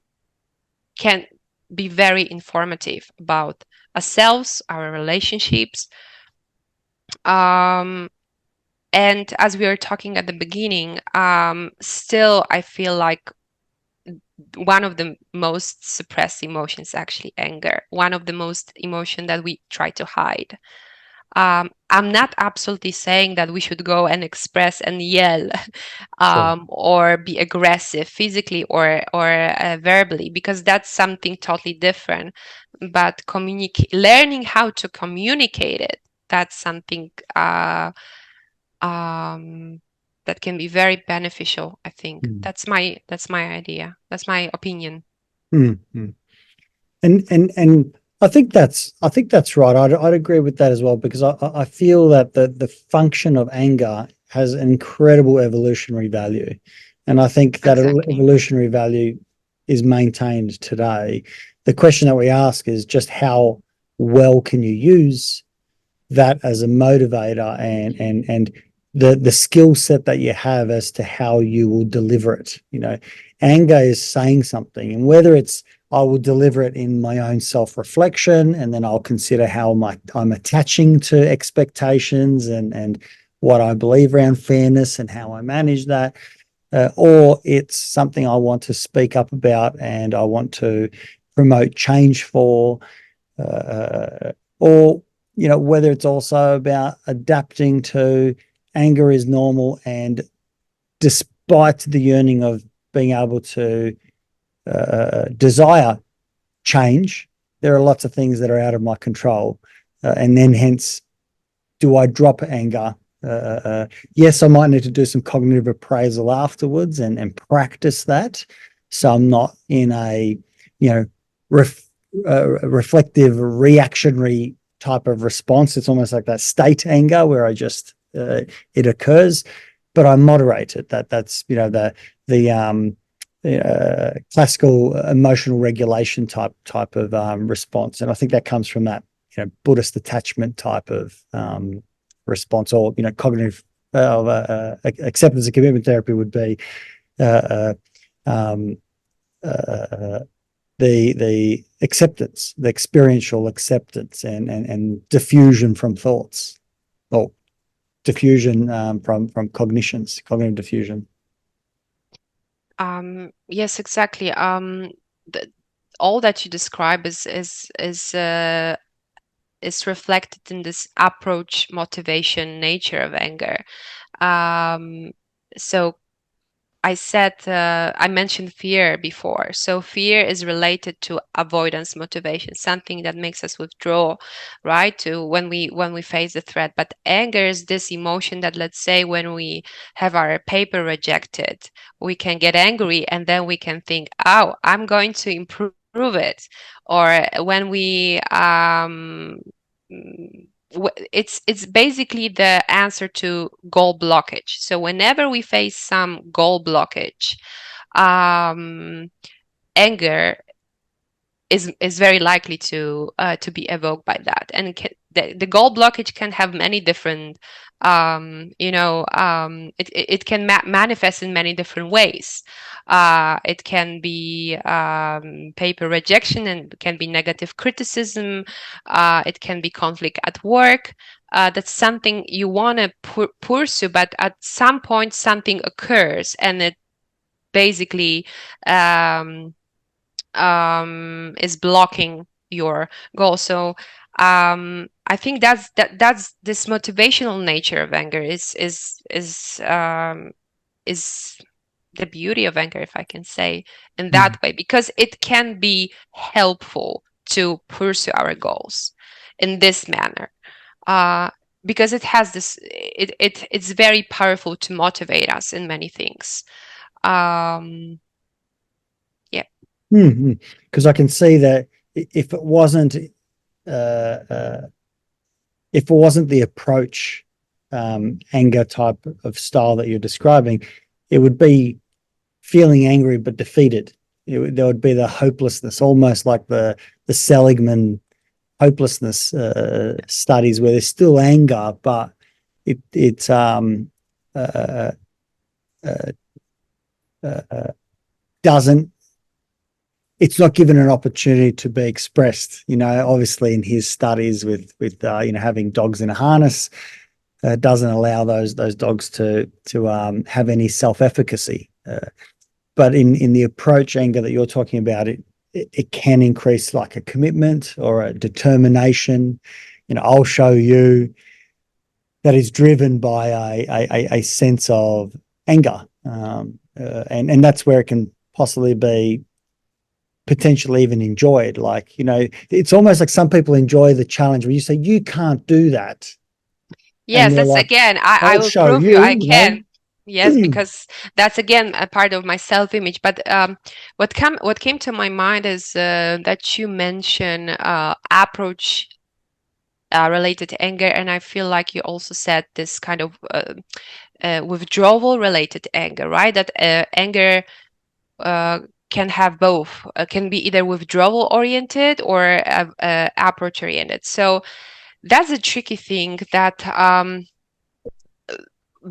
be very informative about ourselves, our relationships. And as we were talking at the beginning, still I feel like one of the most suppressed emotions is actually anger, one of the most emotion that we try to hide. I'm not absolutely saying that we should go and express and yell Sure. or be aggressive physically or verbally, because that's something totally different. But learning how to communicate it, that's something that can be very beneficial, I think. That's my idea. That's my opinion. Mm-hmm. And I think that's right. I'd agree with that as well, because I feel that the function of anger has an incredible evolutionary value, and I think that Exactly. evolutionary value is maintained today. The question that we ask is just how well can you use that as a motivator, and the skill set that you have as to how you will deliver it. Anger is saying something, and whether it's I will deliver it in my own self-reflection, and then I'll consider how I'm attaching to expectations and what I believe around fairness and how I manage that, or it's something I want to speak up about and I want to promote change for, or whether it's also about adapting to anger is normal, and despite the yearning of being able to desire change, there are lots of things that are out of my control, and then hence, do I drop anger? Yes, I might need to do some cognitive appraisal afterwards and practice that, so I'm not in a reflective reactionary type of response. It's almost like that state anger where I just it occurs, but I moderate it. That's the classical emotional regulation type of response, and I think that comes from that Buddhist attachment type of response, or cognitive acceptance and commitment therapy would be the acceptance, the experiential acceptance and diffusion from thoughts, or diffusion from cognitions, cognitive diffusion. Yes, exactly. All that you describe is reflected in this approach, motivation, nature of anger. So I mentioned fear before. So fear is related to avoidance motivation, something that makes us withdraw, right? To when we face the threat. But anger is this emotion that, let's say, when we have our paper rejected, we can get angry, and then we can think, oh, I'm going to improve it. Or when we it's basically the answer to goal blockage. So whenever we face some goal blockage, anger is very likely to be evoked by that, and the goal blockage can have many different it can manifest in many different ways. It can be paper rejection, and it can be negative criticism. It can be conflict at work. That's something you want to pursue, but at some point something occurs, and it basically is blocking your goal. So I think that's this motivational nature of anger is the beauty of anger, if I can say, in that way, because it can be helpful to pursue our goals in this manner. Because it has this, it's very powerful to motivate us in many things. Because I can see that if it wasn't the approach anger type of style that you're describing, it would be feeling angry but defeated. There would be the hopelessness, almost like the Seligman hopelessness studies, where there's still anger, but it's not given an opportunity to be expressed. Obviously in his studies with having dogs in a harness, doesn't allow those dogs to have any self-efficacy. But in the approach anger that you're talking about, it can increase like a commitment or a determination. I'll show you, that is driven by a sense of anger, and that's where it can possibly be potentially even enjoyed. Like, it's almost like some people enjoy the challenge where you say, you can't do that. Yes, that's like, again, I will prove you I can. Yes, because that's again a part of my self-image. But what came to my mind is that you mentioned approach related to anger, and I feel like you also said this kind of withdrawal related anger, right? That anger can have both, can be either withdrawal oriented or approach oriented. So that's a tricky thing that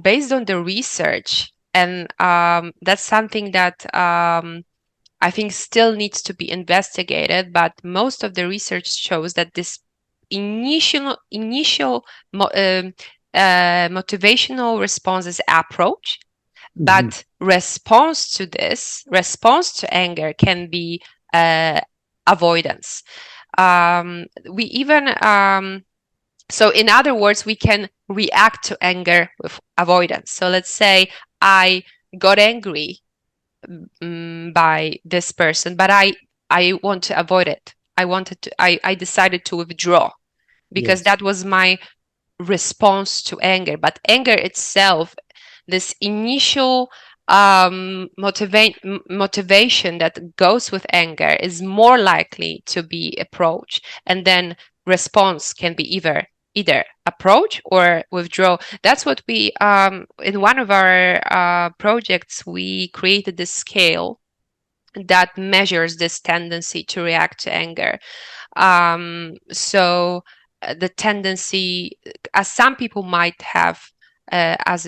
based on the research, and that's something that I think still needs to be investigated, but most of the research shows that this initial motivational response is approach, but response to anger can be avoidance. We even so in other words, we can react to anger with avoidance. So let's say I got angry by this person, but I want to avoid it. I decided to withdraw because that was my response to anger. But anger itself, this initial motivation that goes with anger, is more likely to be approach, and then response can be either approach or withdraw. That's what we in one of our projects, we created this scale that measures this tendency to react to anger. So the tendency, as some people might have, as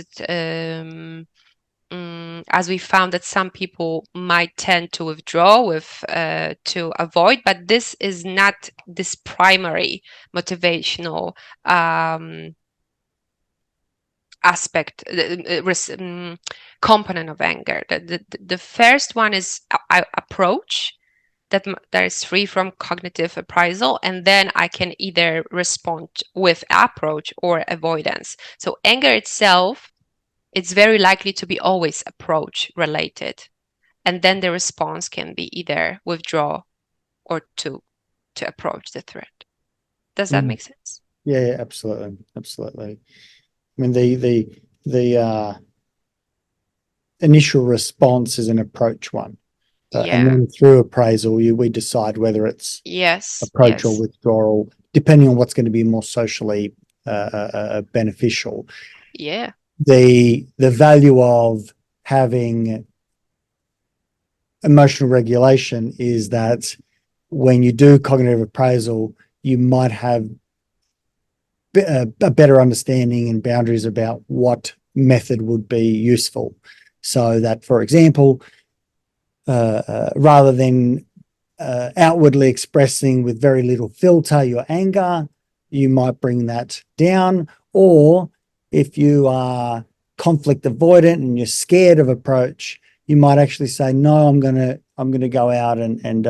we found that some people might tend to withdraw to avoid, but this is not this primary motivational aspect, component of anger. The first one is approach that is free from cognitive appraisal, and then I can either respond with approach or avoidance. So anger itself, it's very likely to be always approach related, and then the response can be either withdraw or to approach the threat. Does that make sense? Yeah, absolutely. I mean, the initial response is an approach one. And then through appraisal, we decide whether it's approach or withdrawal, depending on what's going to be more socially beneficial. Yeah. The value of having emotional regulation is that when you do cognitive appraisal, you might have a better understanding and boundaries about what method would be useful. So that, for example, rather than outwardly expressing with very little filter your anger, you might bring that down. Or if you are conflict avoidant and you're scared of approach, you might actually say, no, I'm gonna go out and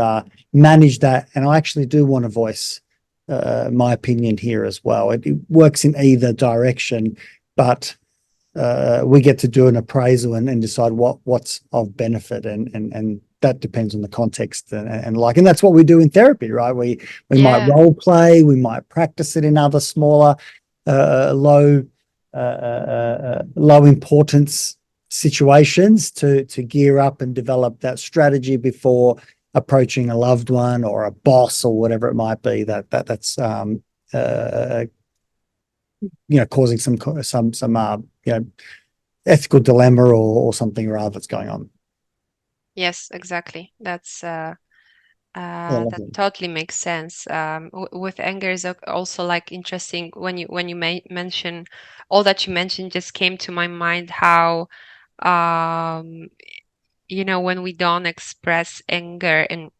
manage that, and I actually do want to voice my opinion here as well. It works in either direction, but we get to do an appraisal and decide what's of benefit, and that depends on the context and that's what we do in therapy, right? We might role play, we might practice it in other smaller, low importance situations to gear up and develop that strategy before approaching a loved one or a boss or whatever it might be that's causing some ethical dilemma or something or other that's going on. Yes, exactly. That's that totally makes sense. With anger is also like interesting when you mention all that you mentioned, just came to my mind how when we don't express anger in,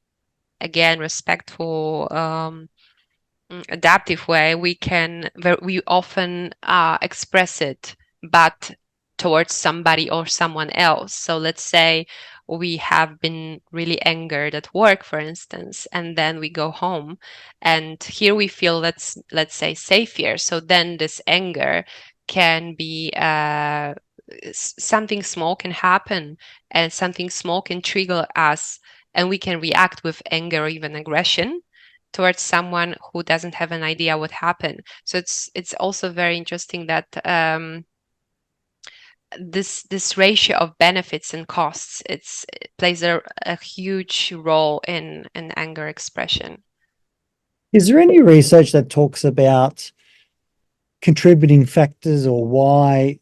again, respectful, adaptive way, we often express it, but towards somebody or someone else. So let's say we have been really angered at work, for instance, and then we go home, and here we feel let's say safe here. So then this anger can be something small can happen, and something small can trigger us, and we can react with anger or even aggression towards someone who doesn't have an idea what happened. So it's also very interesting that this ratio of benefits and costs, it plays a huge role in anger expression. Is there any research that talks about contributing factors or why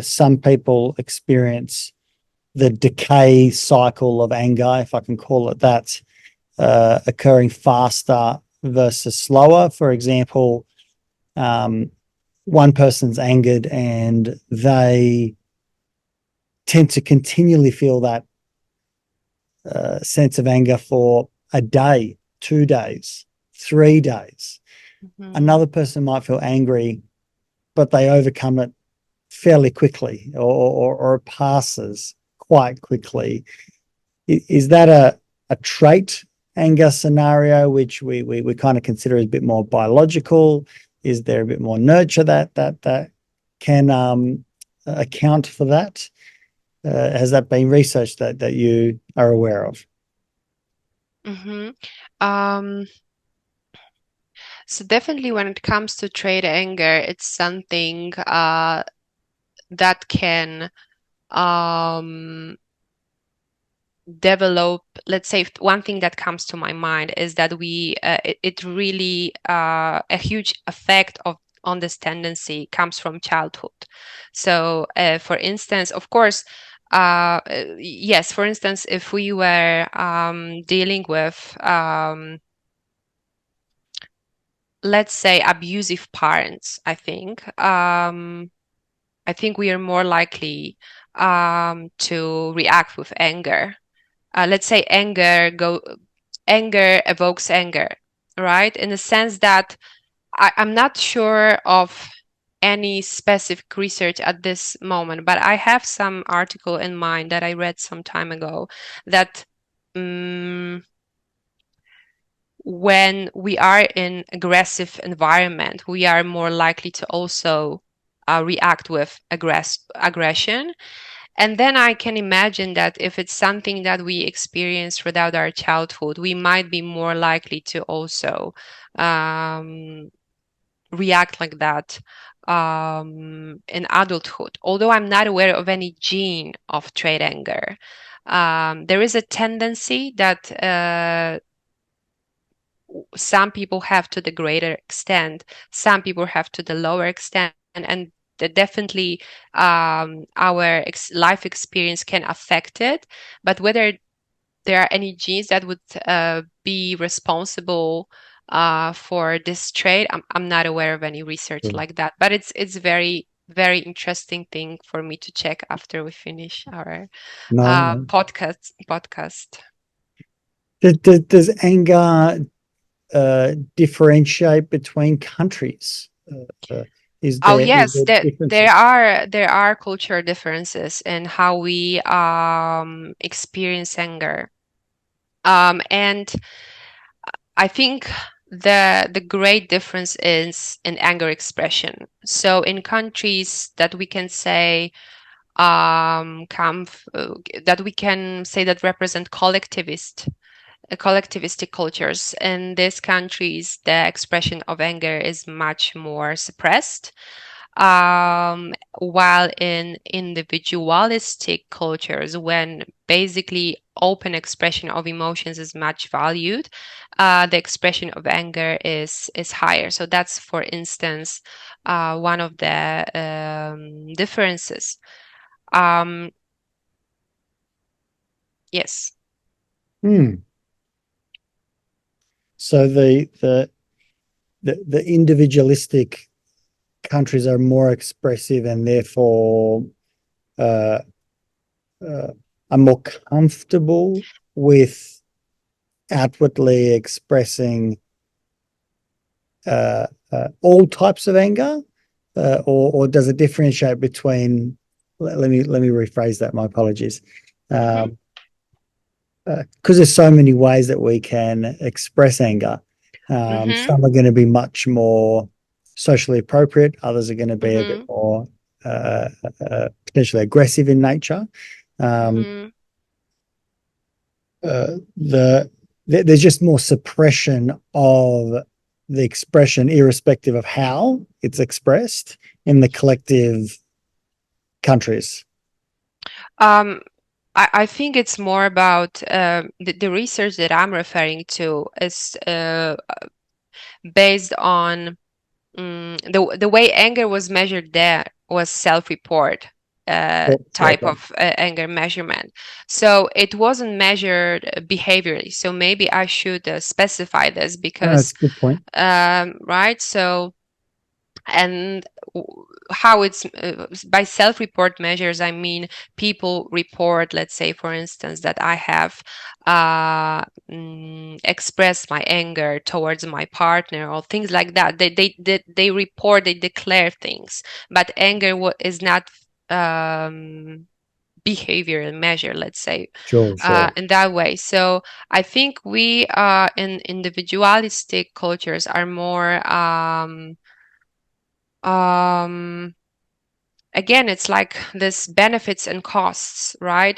some people experience the decay cycle of anger, if I can call it that, occurring faster versus slower? For example, one person's angered and they tend to continually feel that sense of anger for a day, 2 days, 3 days. Mm-hmm. Another person might feel angry, but they overcome it fairly quickly or it passes quite quickly. Is that a trait anger scenario which we kind of consider as a bit more biological? Is there a bit more nurture that can account for that? Has that been researched that you are aware of? Mm-hmm. So definitely when it comes to trait anger, it's something that can develop. Let's say one thing that comes to my mind is that it really a huge effect on this tendency comes from childhood. So for instance, of course, yes, for instance, if we were dealing with let's say, abusive parents, I think we are more likely to react with anger. Let's say anger evokes anger, right? In the sense that I'm not sure of any specific research at this moment, but I have some article in mind that I read some time ago that when we are in aggressive environment, we are more likely to also react with aggression. And then I can imagine that if it's something that we experience throughout our childhood, we might be more likely to also react like that in adulthood. Although I'm not aware of any gene of trait anger, there is a tendency that some people have to the greater extent, some people have to the lower extent, and definitely our life experience can affect it. But whether there are any genes that would be responsible for this trait, I'm not aware of any research like that. But it's very, very interesting thing for me to check after we finish our podcast. Does anger differentiate between countries? Yes, differences? there are cultural differences in how we experience anger, and I think the great difference is in anger expression. So in countries that we can say that we can say that represent collectivistic cultures. In these countries, the expression of anger is much more suppressed, while in individualistic cultures, when basically open expression of emotions is much valued, the expression of anger is higher. So that's, for instance, one of the differences. Yes. So the individualistic countries are more expressive and therefore are more comfortable with outwardly expressing all types of anger, or does it differentiate between? Let me rephrase that. My apologies. Because there's so many ways that we can express anger. Some are going to be much more socially appropriate. Others are going to be a bit more potentially aggressive in nature. There's just more suppression of the expression, irrespective of how it's expressed in the collective countries. I think it's more about the research that I'm referring to is based on the way anger was measured. There was self-report type of anger measurement. So it wasn't measured behaviorally. So maybe I should specify this because that's a good point. Right. So and how it's by self-report measures, I mean people report, let's say, for instance, that I have expressed my anger towards my partner or things like that. They report, they declare things, but anger is not behavioral measure, let's say. Sure. In that way. So I think we in individualistic cultures are more again, it's like this benefits and costs, right?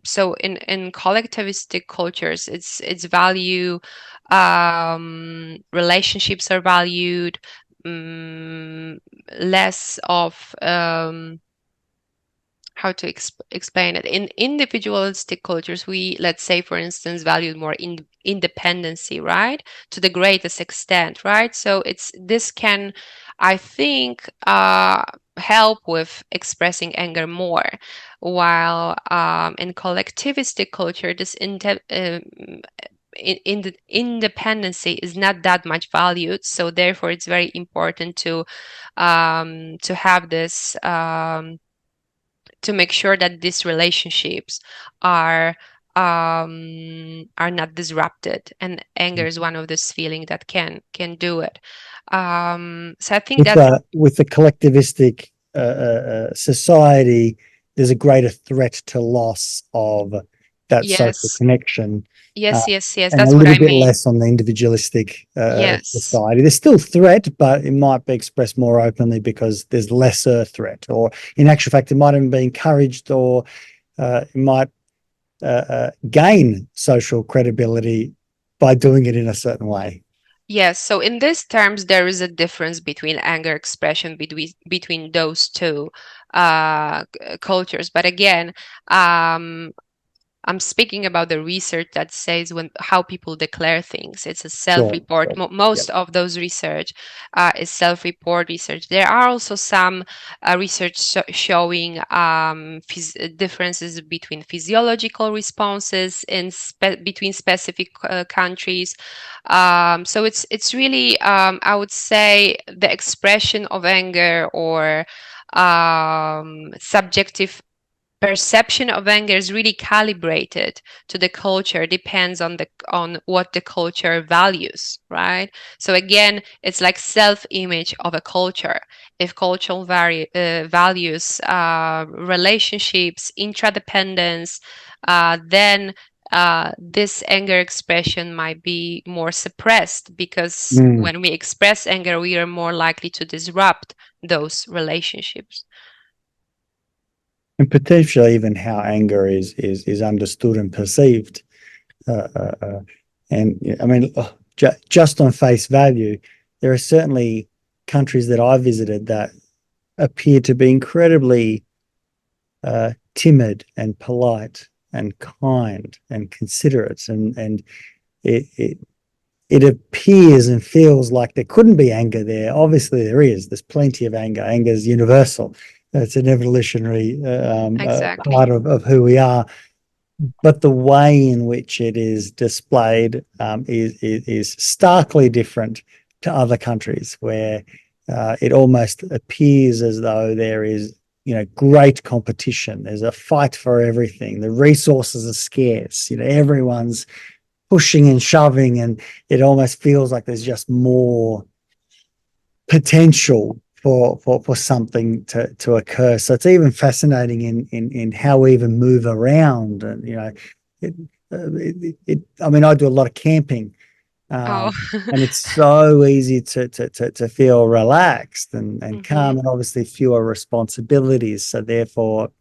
So in collectivistic cultures, it's value, relationships are valued, less of how to explain it. In individualistic cultures, we, let's say, for instance, value more independency, right? To the greatest extent, right? So this can, I think, help with expressing anger more, while in collectivistic culture, this independency is not that much valued. So therefore, it's very important to have this, to make sure that these relationships are not disrupted, and anger is one of those feelings that can do it. So I think with the collectivistic society, there's a greater threat to loss of that social connection. Yes. And That's a what little I bit mean. less on the individualistic Yes. society. There's still threat, but it might be expressed more openly because there's lesser threat, or in actual fact, it might even be encouraged, or it might gain social credibility by doing it in a certain way. Yes, so in these terms, there is a difference between anger expression between those two cultures. But again, I'm speaking about the research that says how people declare things. It's a self-report. Sure. Most of those research is self-report research. There are also some research showing differences between physiological responses between specific countries. So it's really, I would say, the expression of anger or subjective perception of anger is really calibrated to the culture, depends on what the culture values, right? So again, it's like self-image of a culture. If cultural values relationships, interdependence, then this anger expression might be more suppressed, because when we express anger, we are more likely to disrupt those relationships. And potentially even how anger is understood and perceived. And I mean, just on face value, there are certainly countries that I visited that appear to be incredibly timid and polite and kind and considerate, and it appears and feels like there couldn't be anger there. Obviously, there is. There's plenty of anger. Anger is universal. It's an evolutionary part of who we are. But the way in which it is displayed is starkly different to other countries, where it almost appears as though there is, great competition. There's a fight for everything. The resources are scarce. Everyone's pushing and shoving, and it almost feels like there's just more potential for something to occur. So it's even fascinating in how we even move around. And I mean, I do a lot of camping, and it's so easy to feel relaxed and calm, and obviously fewer responsibilities. So therefore,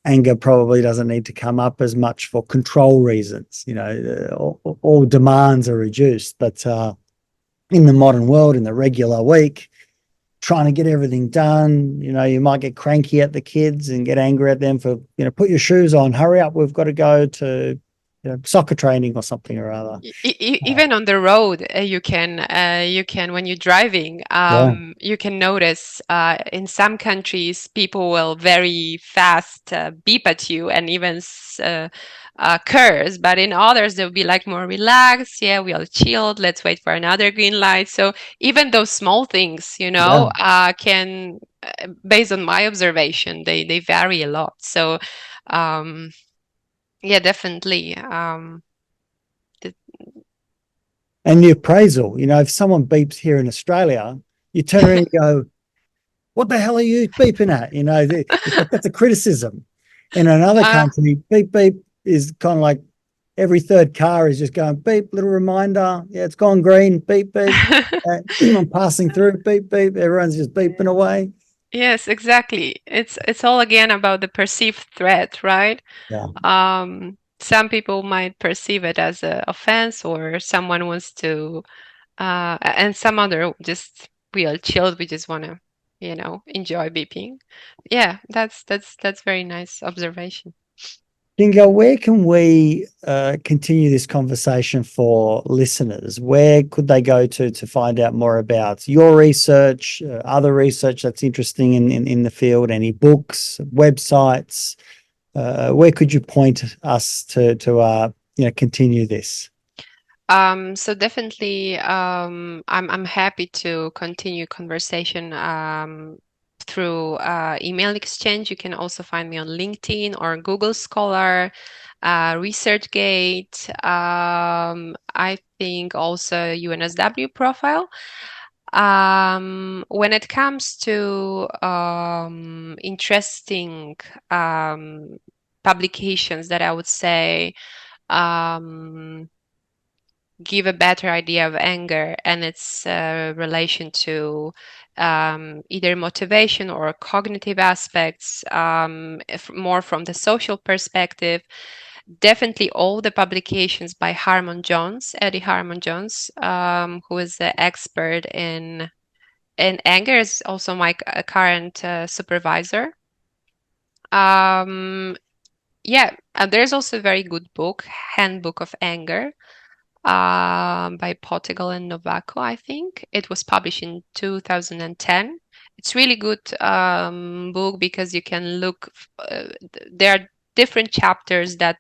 anger probably doesn't need to come up as much for control reasons. All demands are reduced. But in the modern world, in the regular week, trying to get everything done, you might get cranky at the kids and get angry at them for, put your shoes on, hurry up, we've got to go to soccer training or something or other. Even on the road, you can when you're driving, you can notice in some countries people will very fast beep at you and even curse, but in others they'll be like more relaxed. Yeah, we all chilled, let's wait for another green light. So even those small things, can, based on my observation, they vary a lot. So yeah, definitely. And the appraisal, if someone beeps here in Australia, you turn around and go, what the hell are you beeping at? That's a criticism. In another country, beep, beep is kind of like every third car is just going beep, little reminder. Yeah, it's gone green, beep, beep. Someone passing through, beep, beep. Everyone's just beeping away. Yes, exactly. It's all again about the perceived threat, right? Yeah. Some people might perceive it as an offense, or someone wants to, and some other just, we all chilled. We just want to, enjoy beeping. Yeah, that's very nice observation. Kinga, where can we continue this conversation for listeners? Where could they go to find out more about your research, other research that's interesting in the field, any books, websites? Where could you point us to continue this? So definitely, I'm happy to continue conversation through email exchange. You can also find me on LinkedIn or Google Scholar, ResearchGate. I think also UNSW profile. When it comes to interesting publications that I would say give a better idea of anger and its relation to either motivation or cognitive aspects, more from the social perspective. Definitely all the publications by Harmon-Jones, Eddie Harmon-Jones, who is the expert in anger, is also my current supervisor. There's also a very good book, Handbook of Anger, by Portugal and Novako, I think. It was published in 2010. It's really good book because you can look, there are different chapters that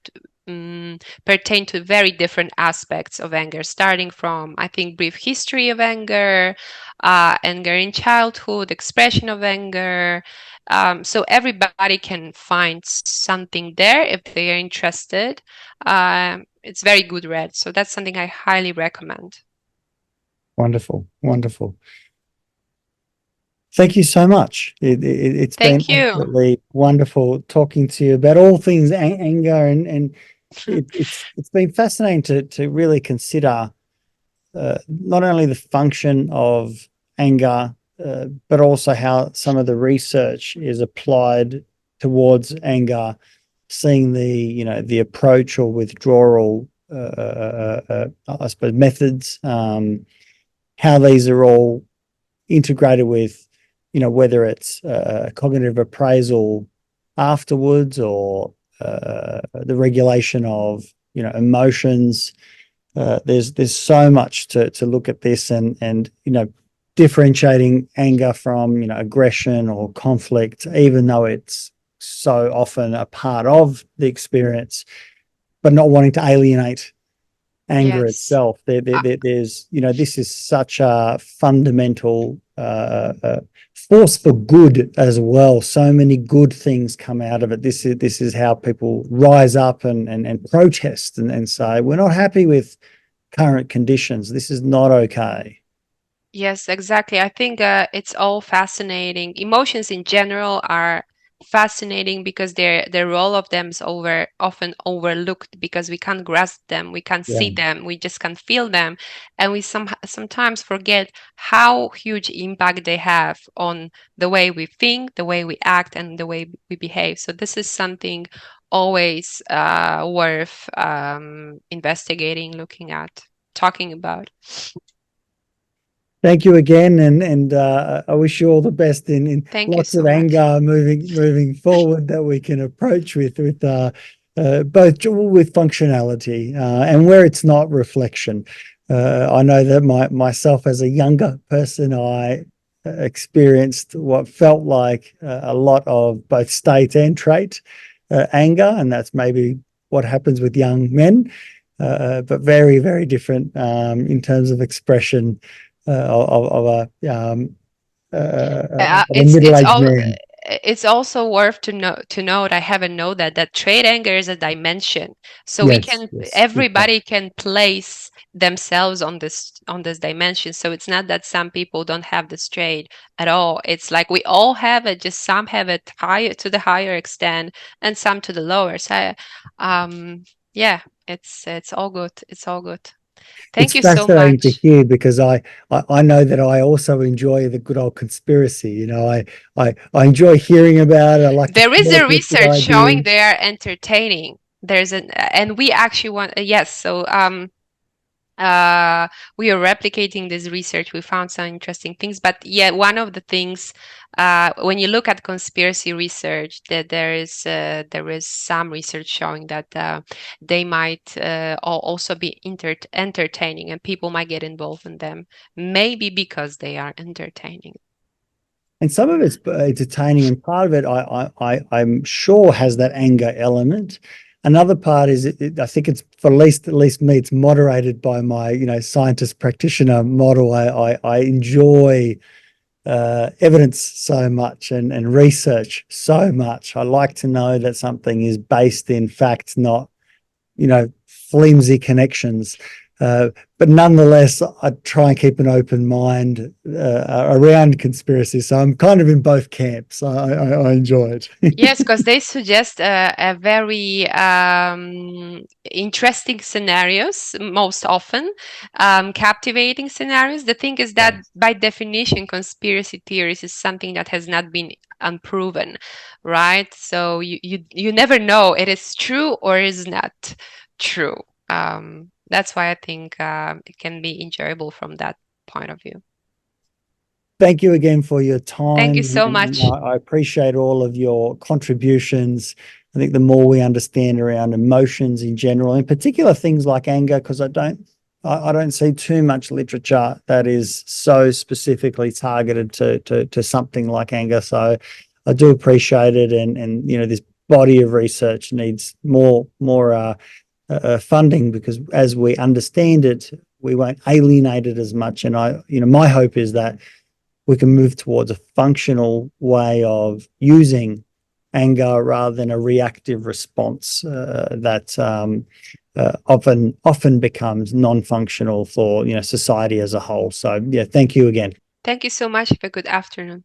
pertain to very different aspects of anger, starting from, I think, brief history of anger, anger in childhood, expression of anger. So everybody can find something there if they are interested. It's very good read. So that's something I highly recommend. Wonderful, wonderful. Thank you so much. It's been absolutely wonderful talking to you about all things anger, and it's been fascinating to really consider not only the function of anger, but also how some of the research is applied towards anger, seeing the approach or withdrawal, I suppose, methods, how these are all integrated with, whether it's cognitive appraisal afterwards or the regulation of, emotions. There's so much to look at this, and differentiating anger from, aggression or conflict, even though it's so often a part of the experience, but not wanting to alienate anger itself. There's, this is such a fundamental force for good as well. So many good things come out of it. This is how people rise up and protest and say, we're not happy with current conditions. This is not okay. Yes, exactly. I think it's all fascinating. Emotions in general are fascinating because their role of them is often overlooked because we can't grasp them, we can't see them, we just can't feel them, and we sometimes forget how huge impact they have on the way we think, the way we act, and the way we behave. So this is something always worth investigating, looking at, talking about. Thank you again, and I wish you all the best in lots of anger moving forward that we can approach with both with functionality and where it's not reflection. I know that myself as a younger person, I experienced what felt like a lot of both state and trait anger, and that's maybe what happens with young men, but very, very different in terms of expression. Of a middle-aged man. It's also worth to note. I haven't known that trait anger is a dimension. So everybody can place themselves on this dimension. So it's not that some people don't have this trait at all. It's like we all have it. Just some have it to the higher extent, and some to the lower. So, it's all good. It's all good. Thank you so much. It's fascinating to hear, because I know that I also enjoy the good old conspiracy. I enjoy hearing about it. There is a research showing they are entertaining. And we actually want So we are replicating this research. We found some interesting things, but one of the things when you look at conspiracy research, that there is some research showing that they might also be entertaining, and people might get involved in them, maybe because they are entertaining. And some of it's entertaining, and part of it I'm sure has that anger element. Another part is, I think it's for at least me, it's moderated by my, scientist practitioner model. I enjoy evidence so much and research so much. I like to know that something is based in fact, not, flimsy connections. But nonetheless, I try and keep an open mind around conspiracy. So I'm kind of in both camps. I enjoy it. Yes, because they suggest a very interesting scenarios, most often captivating scenarios. The thing is that by definition, conspiracy theories is something that has not been unproven, right? So you never know it is true or is not true. That's why I think it can be enjoyable from that point of view. Thank you again for your time. Thank you so much. I appreciate all of your contributions. I think the more we understand around emotions in general, in particular things like anger, because I don't see too much literature that is so specifically targeted to something like anger. So I do appreciate it, and this body of research needs more funding, because as we understand it, we won't alienate it as much. And my hope is that we can move towards a functional way of using anger rather than a reactive response that often becomes non-functional for society as a whole. So thank you again. Thank you so much. Have a good afternoon.